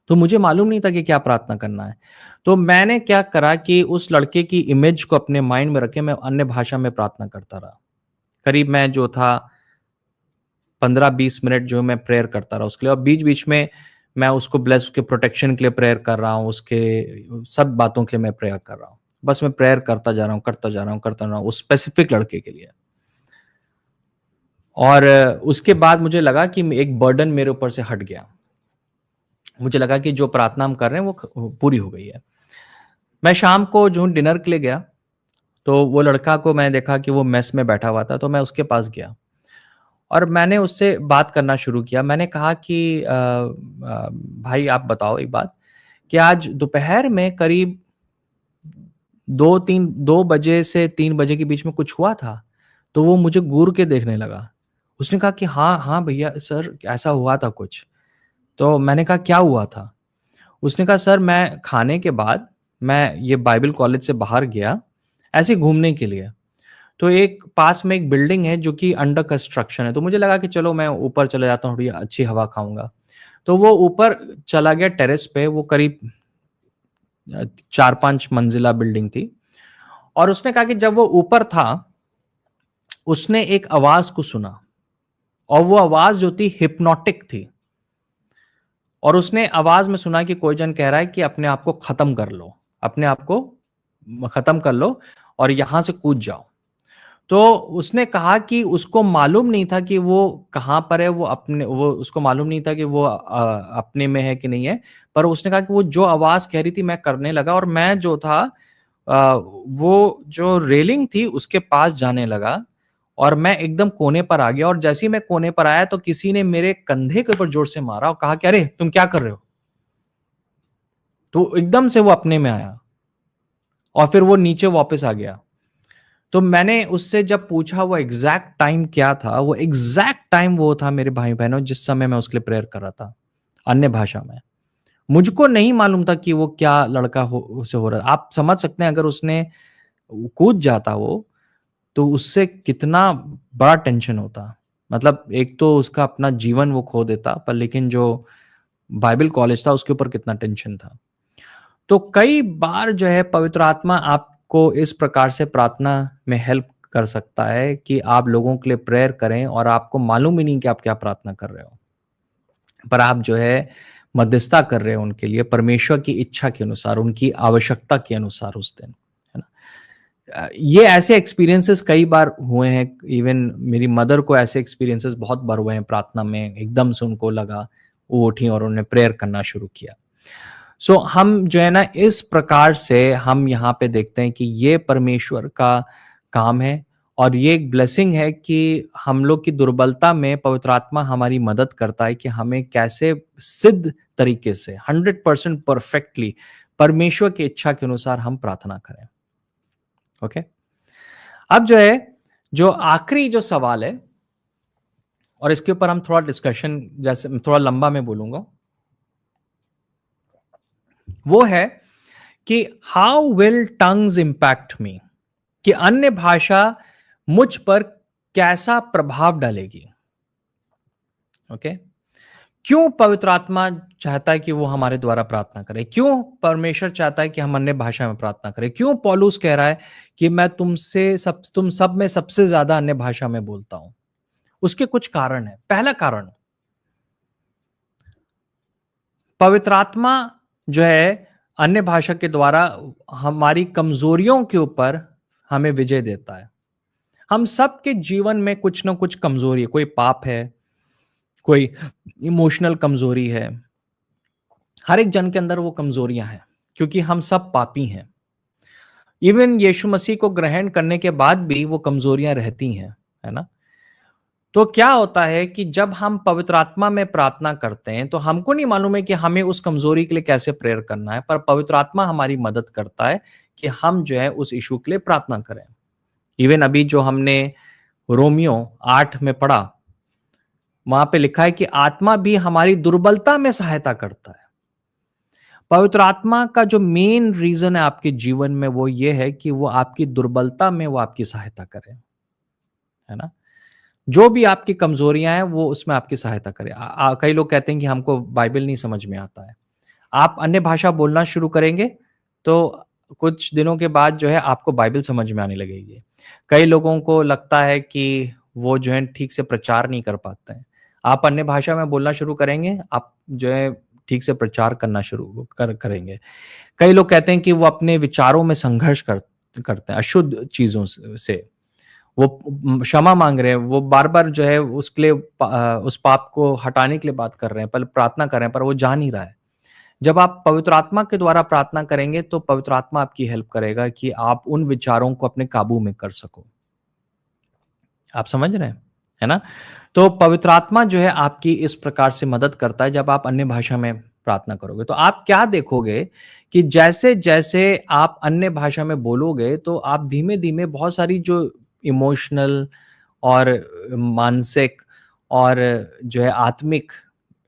तो मुझे मालूम नहीं था कि क्या प्रार्थना करना है। तो मैंने क्या करा कि उस लड़के की इमेज को अपने माइंड में रखे मैं अन्य भाषा में प्रार्थना करता रहा। करीब मैं जो था 15-20 मिनट जो मैं प्रेयर करता रहा उसके लिए, और बीच-बीच में मैं उसको ब्लेस, उसके प्रोटेक्शन के लिए प्रेयर कर रहा हूँ, उसके सब बातों के लिए मैं प्रेयर कर रहा हूँ। बस मैं प्रेयर करता जा रहा हूँ, करता जा रहा हूँ, करता जा रहा हूँ उस स्पेसिफिक लड़के के लिए। और उसके बाद मुझे लगा कि एक बर्डन मेरे ऊपर से हट गया। मुझे लगा कि जो प्रार्थना हम कर रहे हैं वो पूरी हो गई है। मैं शाम को जो डिनर के लिए गया, तो वो लड़का को मैंने देखा कि वो मेस में बैठा हुआ था, तो मैं उसके पास गया और मैंने उससे बात करना शुरू किया। मैंने कहा कि भाई आप बताओ एक बात, कि आज दोपहर में करीब 2 बजे से 3 बजे के बीच में कुछ हुआ था? तो वो मुझे घूर के देखने लगा। उसने कहा कि हाँ, हाँ भैया सर ऐसा हुआ था कुछ। तो मैंने कहा क्या हुआ था? उसने कहा सर मैं खाने के बाद मैं ये बाइबल कॉलेज से बाहर गया, ऐसे ही घूमने के लिए। तो एक पास में एक बिल्डिंग है जो कि अंडर कंस्ट्रक्शन है, तो मुझे लगा कि चलो मैं ऊपर चला जाता हूँ, थोड़ी अच्छी हवा खाऊँगा। तो वो ऊपर चला गया टेरेस पे, वो करीब 4-5 मंजिला बिल्डिंग थी, और उसने कहा कि जब वो ऊपर था, उसने एक आवाज़ को सुना, और वो आवाज़ जो थी हिप्नोटिक थी, और उसने आवाज़ में सुना कि कोई जन कह रहा है कि अपने आप को ख़त्म कर लो, अपने आप को ख़त्म कर लो और यहाँ से कूद जाओ। तो उसने कहा कि उसको मालूम नहीं था कि वो कहाँ पर है, वो उसको मालूम नहीं था कि वो अपने में है कि नहीं है। पर उसने कहा कि वो जो आवाज़ कह रही थी मैं करने लगा, और मैं जो था वो जो रेलिंग थी उसके पास जाने लगा, और मैं एकदम कोने पर आ गया, और जैसे ही मैं कोने पर आया तो किसी ने मेरे कंधे के ऊपर ज़ोर से मारा और कहा कि अरे! तुम क्या कर रहे हो? तो एकदम से वो अपने में आया और फिर वो नीचे वापस आ गया। तो मैंने उससे जब पूछा वो एग्ज़ैक्ट टाइम क्या था, वो एग्ज़ैक्ट टाइम वो था मेरे भाई-बहनों जिस समय मैं उसके लिए प्रेयर कर रहा था, अन्य भाषा में। मुझको नहीं मालूम था कि वो क्या लड़का हो उससे हो रहा है। आप समझ सकते हैं अगर उसने कूद जाता वो, तो उससे कितना बड़ा टेंशन होता। मतलब एक तो उसका अपना जीवन वो खो देता, पर लेकिन जो बाइबल कॉलेज था उसके ऊपर कितना टेंशन था। तो कई बार जो है पवित्र आत्मा आपको इस प्रकार से प्रार्थना में हेल्प कर सकता है कि आप लोगों के लिए प्रेयर करें और आपको मालूम ही नहीं कि आप क्या प्रार्थना कर रहे हो। पर आप जो है मध्यस्थता कर रहे हो उनके लिए परमेश्वर की इच्छा के अनुसार, उनकी आवश्यकता के अनुसार उस दिन, है ना? ये ऐसे एक्सपीरियंसेस कई बार हुए हैं, इवन मेरी मदर को ऐसे एक्सपीरियंसेस बहुत बार हुए हैं प्रार्थना में, एकदम से उनको लगा, वो उठी और उन्होंने प्रेयर करना शुरू किया। सो हम जो है ना इस प्रकार से हम यहाँ पे देखते हैं कि ये परमेश्वर का काम है और ये एक ब्लेसिंग है कि हम लोग की दुर्बलता में पवित्र आत्मा हमारी मदद करता है कि हमें कैसे सिद्ध तरीके से 100% परफेक्टली परमेश्वर की इच्छा के अनुसार हम प्रार्थना करें। ओके, अब जो है जो आखिरी जो सवाल है और इसके ऊपर हम थोड़ा डिस्कशन, जैसे थोड़ा लंबा मैं बोलूंगा, वो है कि हाउ विल टंग्स इंपैक्ट मी, कि अन्य भाषा मुझ पर कैसा प्रभाव डालेगी। ओके, क्यों पवित्र आत्मा चाहता है कि वो हमारे द्वारा प्रार्थना करे, क्यों परमेश्वर चाहता है कि हम अन्य भाषा में प्रार्थना करें, क्यों पौलुस कह रहा है कि मैं तुम सब में सबसे ज्यादा अन्य भाषा में बोलता हूं। उसके कुछ कारण है। पहला कारण, पवित्र आत्मा जो है अन्य भाषा के द्वारा हमारी कमजोरियों के ऊपर हमें विजय देता है। हम सबके जीवन में कुछ ना कुछ कमजोरी है, कोई पाप है, कोई इमोशनल कमजोरी है, हर एक जन के अंदर वो कमजोरियां हैं क्योंकि हम सब पापी हैं। इवन यीशु मसीह को ग्रहण करने के बाद भी वो कमजोरियां रहती हैं, है ना। तो क्या होता है कि जब हम पवित्र आत्मा में प्रार्थना करते हैं तो हमको नहीं मालूम है कि हमें उस कमजोरी के लिए कैसे प्रेयर करना है, पर पवित्र आत्मा हमारी मदद करता है कि हम जो है उस इशू के लिए प्रार्थना करें। इवन अभी जो हमने रोमियो 8 में पढ़ा, वहां पे लिखा है कि आत्मा भी हमारी दुर्बलता में सहायता करता है। पवित्र आत्मा का जो मेन रीजन है आपके जीवन में वो ये है कि वो आपकी दुर्बलता में वो आपकी सहायता करे, है ना। जो भी आपकी कमजोरियां हैं वो उसमें आपकी सहायता करे। कई लोग कहते हैं कि हमको बाइबल नहीं समझ में आता है। आप अन्य भाषा बोलना शुरू करेंगे तो कुछ दिनों के बाद जो है आपको बाइबल समझ में आने लगेगी। कई लोगों को लगता है कि वो जो है ठीक से प्रचार नहीं कर पाते हैं। आप अन्य भाषा में बोलना शुरू करेंगे, आप जो है ठीक से प्रचार करना शुरू करेंगे। कई लोग कहते हैं कि वो अपने विचारों में संघर्ष करते हैं अशुद्ध चीजों से। वो क्षमा मांग रहे हैं, वो बार बार जो है उसके लिए उस पाप को हटाने के लिए बात कर रहे हैं, पर प्रार्थना कर रहे हैं, पर वो जा नहीं रहा है। जब आप पवित्र आत्मा के द्वारा प्रार्थना करेंगे तो पवित्र आत्मा आपकी हेल्प करेगा कि आप उन विचारों को अपने काबू में कर सको। आप समझ रहे हैं, है ना। तो पवित्र आत्मा जो है आपकी इस प्रकार से मदद करता है। जब आप अन्य भाषा में प्रार्थना करोगे तो आप क्या देखोगे कि जैसे जैसे आप अन्य भाषा में बोलोगे तो आप धीमे धीमे बहुत सारी जो इमोशनल और मानसिक और जो है आत्मिक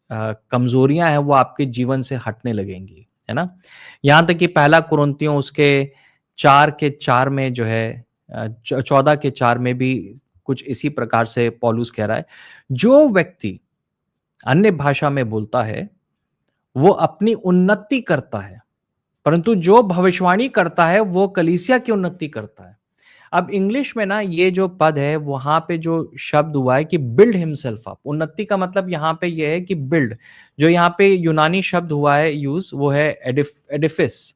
कमजोरियां हैं वो आपके जीवन से हटने लगेंगी, है ना। यहाँ तक कि पहला कुरिन्थियों उसके 4:4 में जो है 14:4 में भी कुछ इसी प्रकार से पौलुस कह रहा है, जो व्यक्ति अन्य भाषा में बोलता है वो अपनी उन्नति करता है, परंतु जो भविष्यवाणी करता है वो कलीसिया की उन्नति करता है। अब इंग्लिश में ना ये जो पद है वहां पे जो शब्द हुआ है कि बिल्ड हिमसेल्फ अप, उन्नति का मतलब यहाँ पे ये है कि बिल्ड। जो यहाँ पे यूनानी शब्द हुआ है यूज वो है एडिफिस।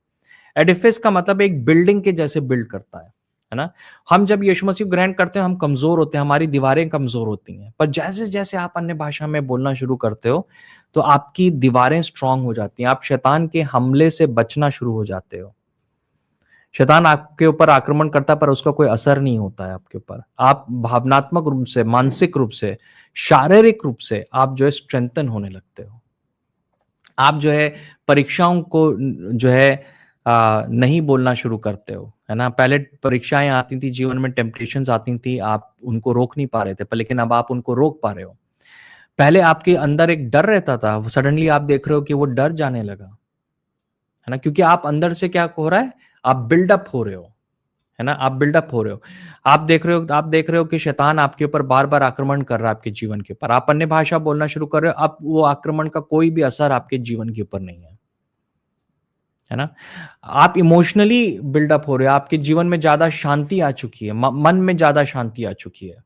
एडिफिस का मतलब एक बिल्डिंग के जैसे बिल्ड करता है ना। हम जब यीशु मसीह को ग्रहण करते हैं हम कमजोर होते हैं, हमारी दीवारें कमजोर होती हैं, पर जैसे जैसे आप अन्य भाषा में बोलना शुरू करते हो तो आपकी दीवारें स्ट्रांग हो जाती हैं, आप शैतान के हमले से बचना शुरू हो जाते हो। शैतान आपके ऊपर आक्रमण करता है पर उसका कोई असर नहीं होता है आपके ऊपर। आप भावनात्मक रूप से, मानसिक रूप से, शारीरिक रूप से आप जो है स्ट्रेंथन होने लगते हो। आप जो है परीक्षाओं को जो है नहीं बोलना शुरू करते हो, है ना। पहले परीक्षाएं आती थी जीवन में, टेम्पटेशंस आती थी, आप उनको रोक नहीं पा रहे थे, पर लेकिन अब आप उनको रोक पा रहे हो। पहले आपके अंदर एक डर रहता था, सडनली आप देख रहे हो कि वो डर जाने लगा, है ना, क्योंकि आप अंदर से क्या हो रहा है, आप बिल्डअप हो रहे हो, है ना, आप बिल्डअप हो रहे हो। आप देख रहे हो कि शैतान आपके ऊपर बार बार आक्रमण कर रहा है आपके जीवन के ऊपर। आप अन्य भाषा बोलना शुरू कर रहे हो, अब वो आक्रमण का कोई भी असर आपके जीवन के ऊपर नहीं है ना। आप इमोशनली बिल्डअप हो रहे हो, आपके जीवन में ज्यादा शांति आ चुकी है, मन में ज्यादा शांति आ चुकी है।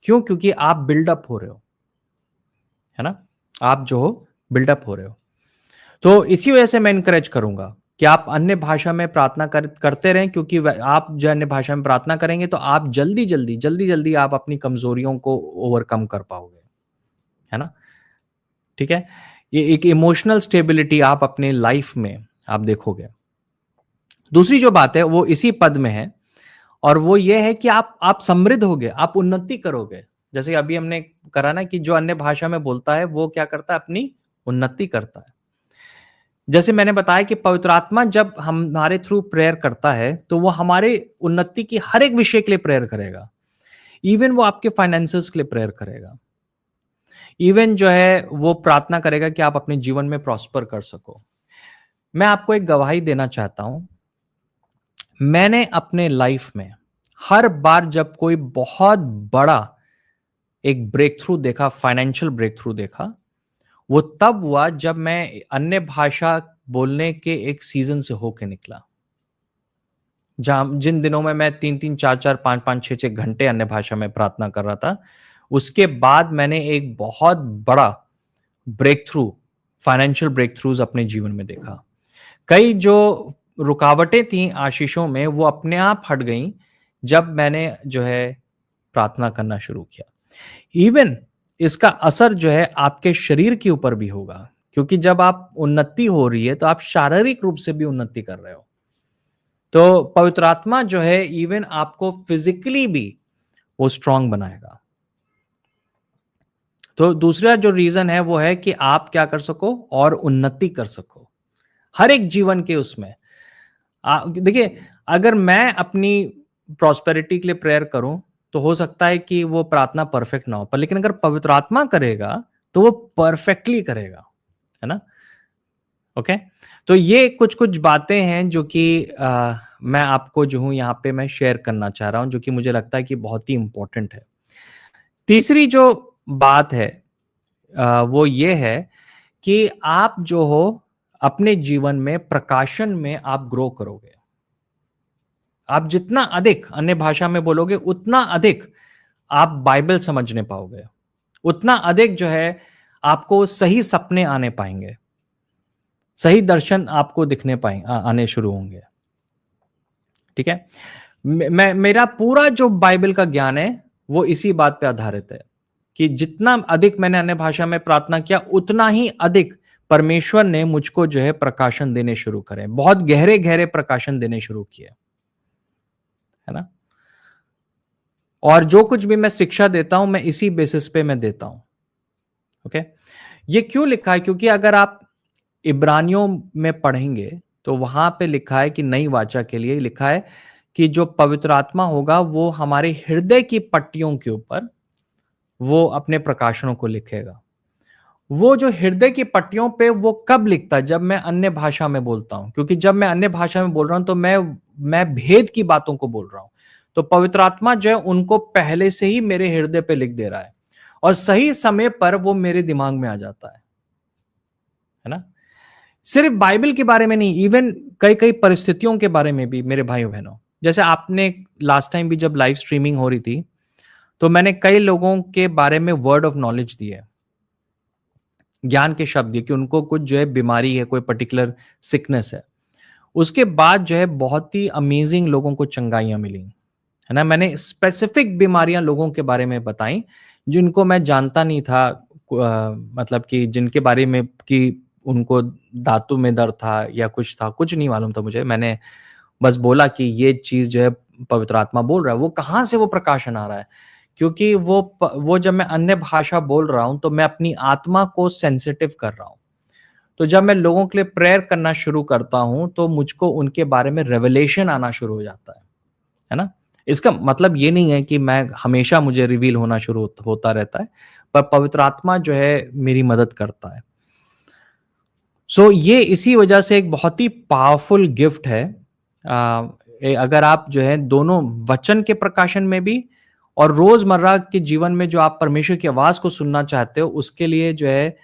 क्यों? क्योंकि आप बिल्डअप हो रहे हो, है ना। आप जो हो बिल्डअप हो रहे हो। तो इसी वजह से मैं इनकरेज करूंगा कि आप अन्य भाषा में प्रार्थना करते रहें, क्योंकि आप जो अन्य भाषा में प्रार्थना करेंगे तो आप जल्दी जल्दी आप अपनी कमजोरियों को ओवरकम कर पाओगे, है ना। ठीक है। ये एक इमोशनल स्टेबिलिटी आप अपने लाइफ में आप देखोगे। दूसरी जो बात है वो इसी पद में है, और वो ये है कि आप समृद्ध होगे, आप उन्नति करोगे। जैसे अभी हमने करा ना कि जो अन्य भाषा में बोलता है वो क्या करता है, अपनी उन्नति करता है। जैसे मैंने बताया कि पवित्र आत्मा जब हमारे थ्रू प्रेयर करता है तो वो हमारे उन्नति की हर एक विषय के लिए प्रेयर करेगा। इवन वो आपके फाइनेंसेस के लिए प्रेयर करेगा। इवन जो है वो प्रार्थना करेगा कि आप अपने जीवन में प्रॉस्पर कर सको। मैं आपको एक गवाही देना चाहता हूं। मैंने अपने लाइफ में हर बार जब कोई बहुत बड़ा एक ब्रेक थ्रू देखा, फाइनेंशियल ब्रेक थ्रू देखा, वो तब हुआ जब मैं अन्य भाषा बोलने के एक सीजन से होके निकला। जहां जिन दिनों में मैं 3-3, 4-4, 5-5, 6-6 घंटे अन्य भाषा में प्रार्थना कर रहा था, उसके बाद मैंने एक बहुत बड़ा breakthrough, financial breakthroughs अपने जीवन में देखा। कई जो रुकावटें थी आशीषों में वो अपने आप हट गईं जब मैंने जो है प्रार्थना करना शुरू किया। इवन इसका असर जो है आपके शरीर के ऊपर भी होगा, क्योंकि जब आप उन्नति हो रही है तो आप शारीरिक रूप से भी उन्नति कर रहे हो। तो पवित्र आत्मा जो है इवन आपको फिजिकली भी वो स्ट्रांग बनाएगा। तो दूसरा जो रीजन है वो है कि आप क्या कर सको और उन्नति कर सको हर एक जीवन के उसमें। देखिए, अगर मैं अपनी प्रॉस्पेरिटी के लिए प्रेयर करूं तो हो सकता है कि वो प्रार्थना परफेक्ट ना हो, पर लेकिन अगर पवित्र आत्मा करेगा तो वो परफेक्टली करेगा, है ना? ओके। तो ये कुछ कुछ बातें हैं जो कि मैं आपको जो हूं यहाँ पे मैं शेयर करना चाह रहा हूं, जो कि मुझे लगता है कि बहुत ही इंपॉर्टेंट है। तीसरी जो बात है वो ये है कि आप जो हो अपने जीवन में प्रकाशन में आप ग्रो करोगे। आप जितना अधिक अन्य भाषा में बोलोगे उतना अधिक आप बाइबल समझने पाओगे, उतना अधिक जो है आपको सही सपने आने पाएंगे, सही दर्शन आपको दिखने आने शुरू होंगे। ठीक है। मेरा पूरा जो बाइबल का ज्ञान है वो इसी बात पे आधारित है कि जितना अधिक मैंने अन्य भाषा में प्रार्थना किया उतना ही अधिक परमेश्वर ने मुझको जो है प्रकाशन देने शुरू करे, बहुत गहरे गहरे प्रकाशन देने शुरू किए, है ना? और जो कुछ भी मैं शिक्षा देता हूं मैं इसी बेसिस पे मैं देता हूं। ओके। ये क्यों लिखा है? क्योंकि अगर आप इब्रानियों में पढ़ेंगे तो वहां पे लिखा है कि नई वाचा के लिए लिखा है कि जो पवित्र आत्मा होगा वो हमारे हृदय की पट्टियों के ऊपर वो अपने प्रकाशनों को लिखेगा। वो जो हृदय की पट्टियों पे वो कब लिखता है? जब मैं अन्य भाषा में बोलता हूं, क्योंकि जब मैं अन्य भाषा में बोल रहा हूं तो मैं भेद की बातों को बोल रहा हूं। तो पवित्र आत्मा जो है उनको पहले से ही मेरे हृदय पे लिख दे रहा है और सही समय पर वो मेरे दिमाग में आ जाता है ना? सिर्फ बाइबल के बारे में नहीं, इवन कई कई परिस्थितियों के बारे में भी मेरे भाइयों बहनों। जैसे आपने लास्ट टाइम भी जब लाइव स्ट्रीमिंग हो रही थी तो मैंने कई लोगों के बारे में वर्ड ऑफ नॉलेज दिए, ज्ञान के शब्द दिए कि उनको कुछ जो है बीमारी है, कोई पर्टिकुलर सिकनेस है। उसके बाद जो है बहुत ही अमेजिंग लोगों को चंगाइयां मिली, है ना? मैंने स्पेसिफिक बीमारियां लोगों के बारे में बताई जिनको मैं जानता नहीं था, मतलब कि जिनके बारे में कि उनको दांतों में दर्द था या कुछ था, कुछ नहीं मालूम था मुझे। मैंने बस बोला कि ये चीज जो है पवित्र आत्मा बोल रहा है। वो कहाँ से वो प्रकाशन आ रहा है? क्योंकि वो जब मैं अन्य भाषा बोल रहा हूं तो मैं अपनी आत्मा को सेंसिटिव कर रहा हूं। तो जब मैं लोगों के लिए प्रेयर करना शुरू करता हूं तो मुझको उनके बारे में रेवलेशन आना शुरू हो जाता है ना? इसका मतलब ये नहीं है कि मैं हमेशा मुझे रिवील होना शुरू होता रहता है, पर पवित्र आत्मा जो है मेरी मदद करता है। सो ये इसी वजह से एक बहुत ही पावरफुल गिफ्ट है। अगर आप जो है दोनों वचन के प्रकाशन में भी और रोजमर्रा के जीवन में जो आप परमेश्वर की आवाज को सुनना चाहते हो उसके लिए जो है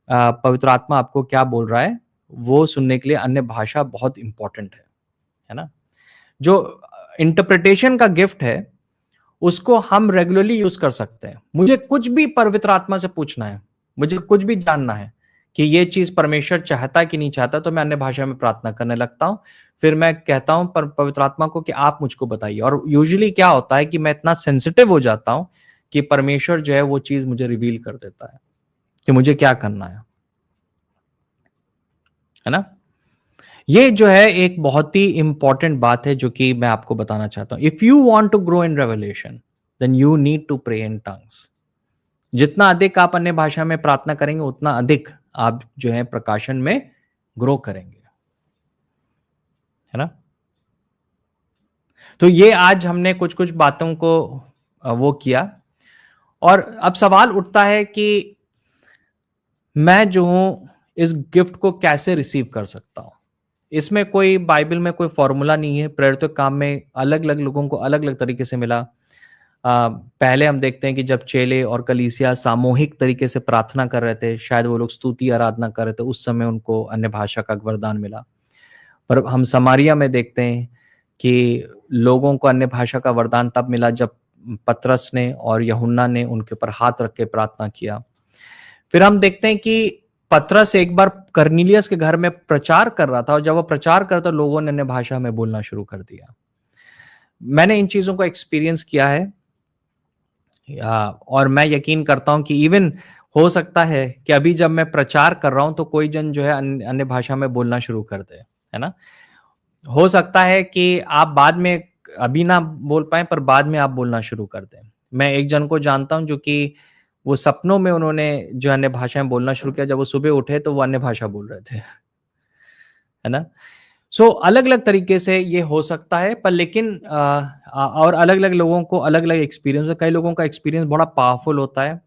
पवित्र आत्मा आपको क्या बोल रहा है वो सुनने के लिए अन्य भाषा बहुत इंपॉर्टेंट है ना? जो इंटरप्रिटेशन का गिफ्ट है उसको हम रेगुलरली यूज कर सकते हैं। मुझे कुछ भी पवित्र आत्मा से पूछना है, मुझे कुछ भी जानना है कि ये चीज परमेश्वर चाहता है कि नहीं चाहता, तो मैं अन्य भाषा में प्रार्थना करने लगता हूं। फिर मैं कहता हूं पर पवित्र आत्मा को कि आप मुझको बताइए। और यूजुअली क्या होता है कि मैं इतना सेंसिटिव हो जाता हूं कि परमेश्वर जो है वो चीज मुझे रिवील कर देता है कि मुझे क्या करना है। है ना? ये जो है एक बहुत ही इंपॉर्टेंट बात है जो कि मैं आपको बताना चाहता हूँ। If you want to grow in revelation then you need to pray in tongues. जितना अधिक आप अन्य भाषा में प्रार्थना करेंगे उतना अधिक आप जो है प्रकाशन में ग्रो करेंगे, है ना? तो ये आज हमने कुछ-कुछ बातों को वो किया और अब सवाल उठता है कि मैं जो हूँ इस गिफ्ट को कैसे रिसीव कर सकता हूँ? इसमें कोई बाइबल में कोई फ़ॉर्मूला नहीं है, प्रेरितों के काम में अलग-अलग लोगों को अलग-अलग तरीके से मिला। पहले हम देखते हैं कि जब चेले और कलीसिया सामूहिक तरीके से प्रार्थना कर रहे थे, शायद वो लोग स्तुति आराधना कर रहे थे, उस समय उनको अन्य भाषा का वरदान मिला। पर हम समारिया में देखते हैं कि लोगों को अन्य भाषा का वरदान तब मिला जब पतरस ने और यूहन्ना ने उनके ऊपर हाथ रख के प्रार्थना किया। फिर हम देखते हैं कि पतरस एक बार कर्नेलियस के घर में प्रचार कर रहा था और जब वो प्रचार करता लोगों ने अन्य भाषा में बोलना शुरू कर दिया। मैंने इन चीज़ों को एक्सपीरियंस किया है और मैं यकीन करता हूँ कि इवन हो सकता है कि अभी जब मैं प्रचार कर रहा हूँ तो कोई जन जो है अन्य भाषा में बोलना शुरू कर दे, है ना? हो सकता है कि आप बाद में अभी ना बोल पाएँ पर बाद में आप बोलना शुरू कर दें। मैं एक जन को जानता हूँ जो कि वो सपनों में उन्होंने जो अन्य भाषाएँ बोलना शुरू किया, जब वो सुबह उठे तो वो अन्य भाषा बोल रहे थे, है ना? सो अलग-अलग तरीके से ये हो सकता है पर लेकिन और अलग-अलग लोगों को अलग-अलग एक्सपीरियंस है। कई लोगों का एक्सपीरियंस बड़ा पावरफुल होता है।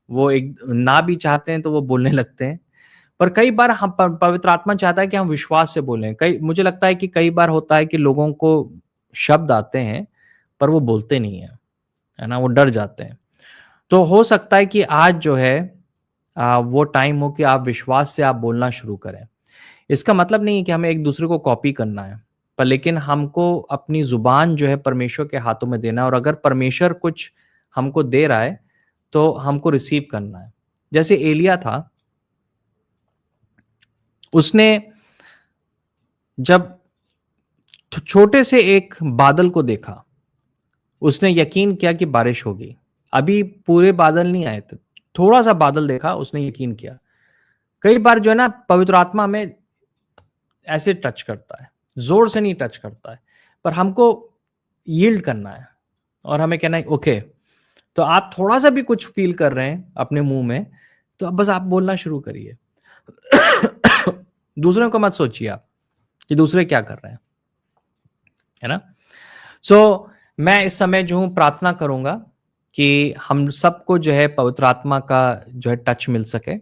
वो एक ना भी चाहते हैं तो वो बोलने लगते हैं। पर कई बार हम पवित्र आत्मा चाहता है कि हम विश्वास से बोलें। कई मुझे लगता है कि कई बार होता है कि लोगों को शब्द आते हैं, पर वो बोलते नहीं हैं, है ना? वो डर जाते हैं। तो हो सकता है कि आज जो है वो टाइम हो कि आप विश्वास से आप बोलना शुरू करें। इसका मतलब नहीं है कि हमें एक-दूसरे को कॉपी करना है, पर लेकिन हमको अपनी ज़ुबान जो है परमेश्वर के हाथों में देना है और अगर परमेश्वर कुछ हमको दे रहा है, तो हमको रिसीव करना है। जैसे एलिय्याह था, उसने जब छोटे से एक बादल को देखा, उसने यकीन किया कि बारिश होगी। अभी पूरे बादल नहीं आए थे, थोड़ा-सा बादल देखा, उसने यकीन किया। कई बार जो है ना पवित्र आत्मा हमें ऐसे टच करता है, ज़ोर से नहीं टच करता है, पर हमको यील्ड करना है और हमें कहना है ओके, तो आप थोड़ा-सा भी कुछ फ़ील कर रहे हैं अपने मुँह में, तो अब बस आप बोलना शुरू करिए। दूसरों को मत सोचिए आप, कि दूसरे क्या कर रहे हैं, है ना? सो मैं इस समय जो हूँ प्रार्थना करूँगा कि हम सबको जो है पवित्र आत्मा का जो है टच मिल सके।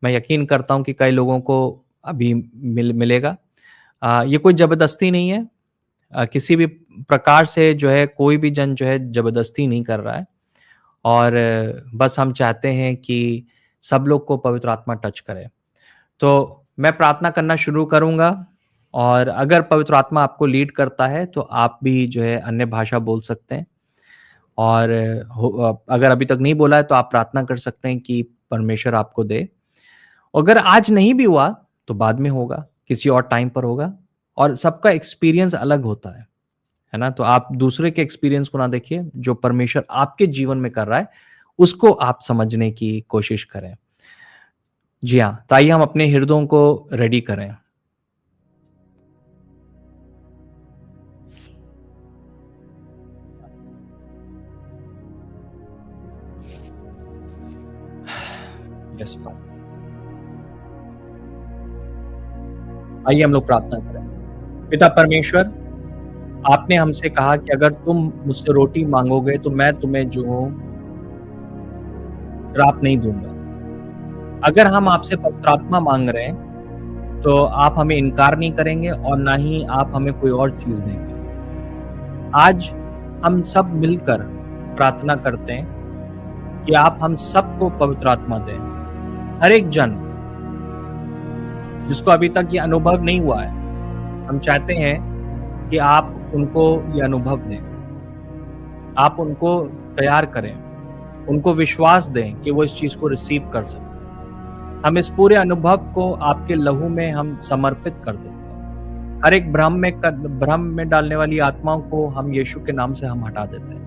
मैं यकीन करता हूँ कि कई लोगों को अभी मिलेगा। ये कोई ज़बरदस्ती नहीं है। किसी भी प्रकार से जो है कोई भी जन जो है ज़बरदस्ती नहीं कर रहा है और बस हम चाहते हैं कि सब लोग को पवित्र आत्मा टच करे। तो मैं प्रार्थना करना शुरू करूँगा और अगर पवित्र आत्मा आपको लीड करता है तो आप भी जो है अन्य भाषा बोल सकते हैं और अगर अभी तक नहीं बोला है तो आप प्रार्थना कर सकते हैं कि परमेश्वर आपको दे। अगर आज नहीं भी हुआ तो बाद में होगा, किसी और टाइम पर होगा और सबका एक्सपीरियंस अलग होता है ना? तो आप दूसरे के एक्सपीरियंस को ना देखिए, जो परमेश्वर आपके जीवन में कर रहा है, उसको आप समझने की कोशिश करें। जी हाँ, तो आइए हम अपने हृदयों को रेडी करें। Yes father. आइए हम लोग प्रार्थना करें। पिता परमेश्वर, आपने हमसे कहा कि अगर तुम मुझसे रोटी माँगोगे तो मैं तुम्हें जो हूँ श्राप नहीं दूँगा। अगर हम आपसे पवित्र आत्मा माँग रहे हैं, तो आप हमें इनकार नहीं करेंगे और ना ही आप हमें कोई और चीज़ देंगे। आज हम सब मिलकर प्रार्थना करते हैं कि आप हम सबको पवित्र आत्मा दें। हर एक जन जिसको अभी तक ये अनुभव नहीं हुआ है, हम चाहते हैं कि आप उनको ये अनुभव दें। आप उनको तैयार करें, उनको विश्वास दें कि वो इस चीज़ को रिसीव कर सकते हैं। हम इस पूरे अनुभव को आपके लहू में हम समर्पित कर देते हैं। हर एक भ्रम में डालने वाली आत्माओं को हम यीशु के नाम से हम हटा देते हैं।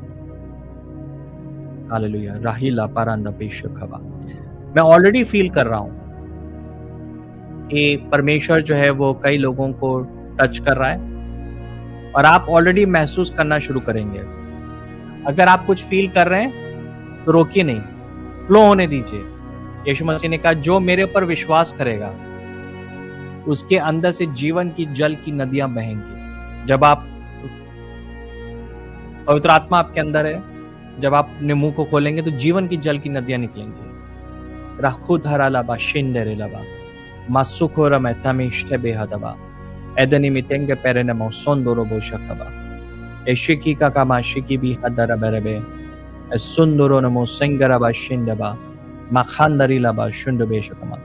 हालेलुया। राही लापारांदा पेशखवा। मैं ऑलरेडी फ़ील कर रहा हूँ कि परमेश्वर जो है वो कई लोगों को टच कर रहा है और आप ऑलरेडी महसूस करना शुरू करेंगे। अगर आप कुछ फ़ील कर रहे हैं, तो रोकिए नहीं, फ्लो होने दीजिए। यीशु मसीह ने कहा, जो मेरे ऊपर विश्वास करेगा, उसके अंदर से जीवन की जल की नदियाँ बहेंगी। जब आप पवित्र आत्मा आपके अंदर है, जब आप अपने मुँह को खोलेंगे, तो जीवन की जल की नदियाँ निकलेंगी। राखुधरालाबा शिंदेरेलाबा, मासुकोरमेतामिष्टे बेहदबा, एदनिमितेंगे पेरेनमो सोंदोरोबो शकबा, एशिकी काकामाशिकी भी हदरबेरबे, एसुंदोरोनमो सेंगरबा शिंदबा, माखांदरीलाबा शुंडबेशकमा।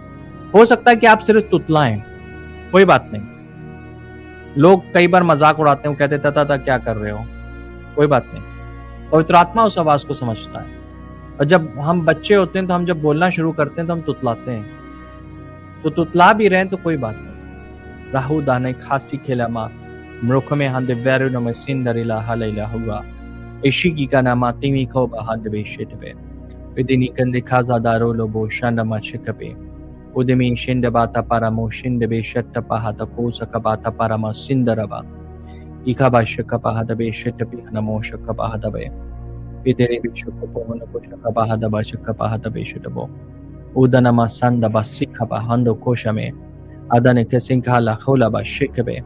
हो सकता है कि आप सिर्फ तुतलाएं, कोई बात नहीं। लोग कई बार मजाक उड़ाते हैं, वो कहते ताता क्या कर रहे हो, कोई बात नहीं। पवित्र आत्मा उस आवाज को समझता है। और जब हम बच्चे होते हैं, तो हम जब बोलना शुरू करते हैं, तो हम तुतलाते हैं। तो तुतला भी रहे तो कोई बात नहीं। राहु दाने खासी खेलामा मृख में हंद वैरुन में सिंदरिला हलेला हुआ एशिकी का नामा तिमी को बहंद बेशिटबे विदिनी कंदे खाजा दारो लोबो शांडमा शिकपे उदमी शिंद बाता पारामो शिंद बेशट्ट पहात को सकबाता पारामा सिंदरबा इकाबा शकपहाद बेशिटपि नमो शकपहादबे इतेरे बिशुको मन को शकपहादबा शकपहाद बेशिटबो उदनमा संदबा सिखबा हंदो कोशमे अदने के सिंखाला खोलाबा शिकबे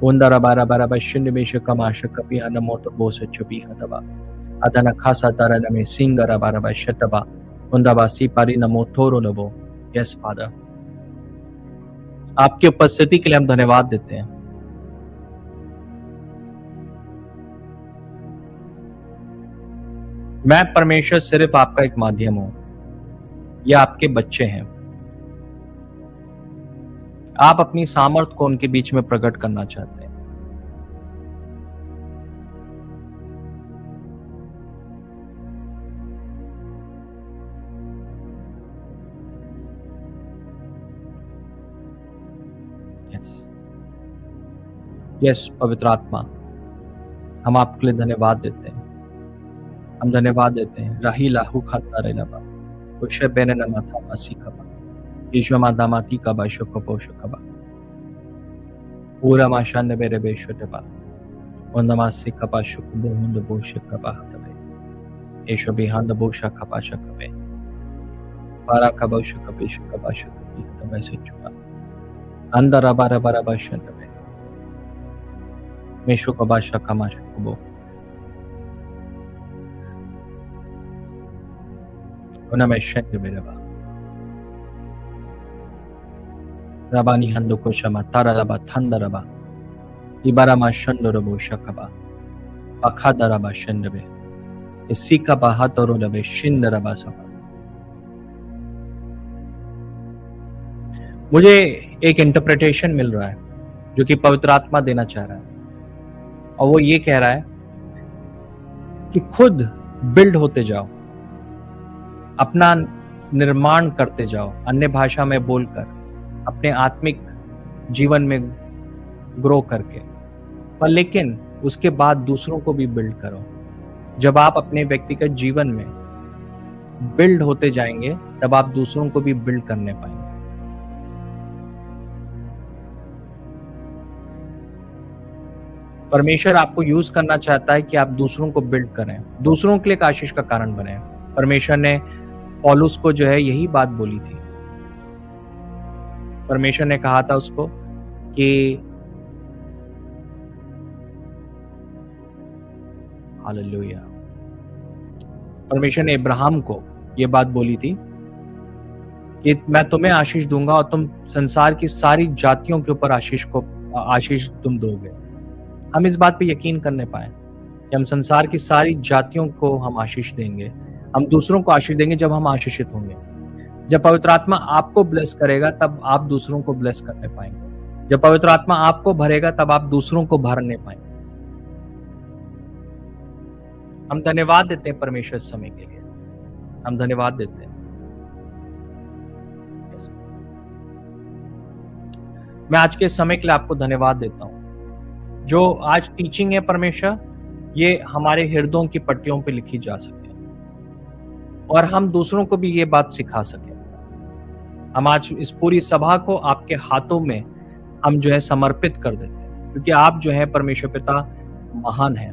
उंदरा बारा बारा बशिंद में शकमा शकपि नमो तो बोस चुपी हदबा अदना खासा तरन में सिंगरा बारा बशतबा उंदबा सी पारी नमो थोरो नबो। यस फादर, आपकी उपस्थिति के लिए हम धन्यवाद देते हैं। मैं परमेश्वर सिर्फ आपका एक माध्यम हूं, या आपके बच्चे हैं। आप अपनी सामर्थ को उनके बीच में प्रकट करना चाहते हैं। यस यस पवित्र आत्मा, हम आपके लिए धन्यवाद देते हैं। हम धन्यवाद देते हैं। राही लाहू खाता रे लबा उशे बेने नमा था मासी खबा ईश्वर माता माती का बाशो कपो शकबा पूरा माशान बेरे बेशटबा वंदमासी कपा शुकबो हुंद बो शकबा हतबे ईश्वर बिहांद बो शकपा शकबे पारा कबो शकबे शकबा शकबी हतबे से चुका अंदर अबारा बारा बाशनबे मेशो कबा शकमा शकबो उनमें शंड बेरबा रबानी हंदो को शमा तारा रबा थंदा रबा इबारा मा शंडो रबो शकबा अखादा रबा शंडबे इसी का बाहत और रबे शिंद रबा समा। मुझे एक इंटरप्रिटेशन मिल रहा है जो कि पवित्र आत्मा देना चाह रहा है, और वो ये कह रहा है कि खुद बिल्ड होते जाओ, अपना निर्माण करते जाओ, अन्य भाषा में बोलकर, अपने आत्मिक जीवन में ग्रो करके, पर लेकिन उसके बाद दूसरों को भी बिल्ड करो। जब आप अपने व्यक्तिगत जीवन में बिल्ड होते जाएंगे, तब आप दूसरों को भी बिल्ड करने पाएंगे। परमेश्वर आपको यूज करना चाहता है कि आप दूसरों को बिल्ड करें, दूसरों के लिए एक आशीष का कारण बने। परमेश्वर ने पौलुस को जो है यही बात बोली थी। परमेश्वर ने कहा था उसको कि हालेलुया, परमेश्वर ने इब्राहिम को यह बात बोली थी कि मैं तुम्हें आशीष दूंगा और तुम संसार की सारी जातियों के ऊपर आशीष तुम दोगे। हम इस बात पे यकीन करने पाए कि हम संसार की सारी जातियों को हम आशीष देंगे, हम दूसरों को आशीष देंगे जब हम आशीषित होंगे। जब पवित्र आत्मा आपको ब्लेस करेगा, तब आप दूसरों को ब्लेस करने पाएंगे। जब पवित्र आत्मा आपको भरेगा, तब आप दूसरों को भरने पाएंगे। हम धन्यवाद देते हैं परमेश्वर समय के लिए, हम धन्यवाद देते हैं। मैं आज के समय के लिए आपको धन्यवाद देता हूं। जो आज टीचिंग है परमेश्वर, ये हमारे हृदयों की पट्टियों पे लिखी जा सके और हम दूसरों को भी ये बात सिखा सके। हम आज इस पूरी सभा को आपके हाथों में हम जो है समर्पित कर देते हैं, क्योंकि आप जो है परमेश्वर पिता महान हैं।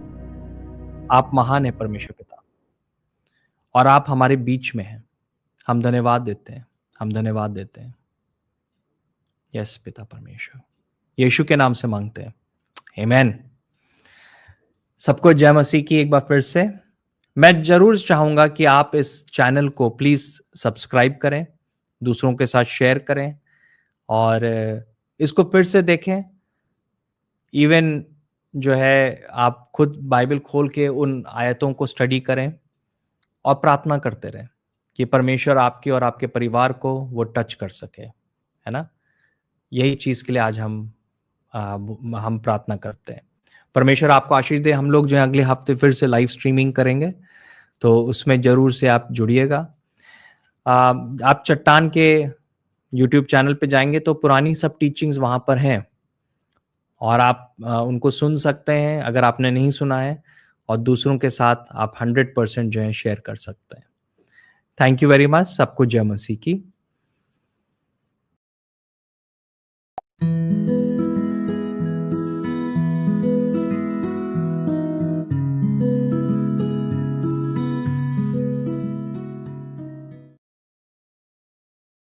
आप महान हैं परमेश्वर पिता, और आप हमारे बीच में हैं। हम धन्यवाद देते हैं, हम धन्यवाद देते हैं। यस पिता परमेश्वर, यीशु के नाम से मांगते हैं, आमीन। सबको जय मसीह की एक बार फिर से। मैं जरूर चाहूंगा कि आप इस चैनल को प्लीज सब्सक्राइब करें, दूसरों के साथ शेयर करें और इसको फिर से देखें। इवन जो है आप खुद बाइबल खोल के उन आयतों को स्टडी करें और प्रार्थना करते रहें कि परमेश्वर आपके और आपके परिवार को वो टच कर सके, है ना। यही चीज़ के लिए आज हम प्रार्थना करते हैं। परमेश्वर आपको आशीष दे। हम लोग जो है अगले हफ्ते फिर से लाइव स्ट्रीमिंग करेंगे, तो उसमें ज़रूर से आप जुड़िएगा। आप चट्टान के यूट्यूब चैनल पे जाएंगे तो पुरानी सब टीचिंग्स वहाँ पर हैं और आप उनको सुन सकते हैं अगर आपने नहीं सुना है, और दूसरों के साथ आप 100% जो है शेयर कर सकते हैं। Thank you very much. सबको जय मसीह की।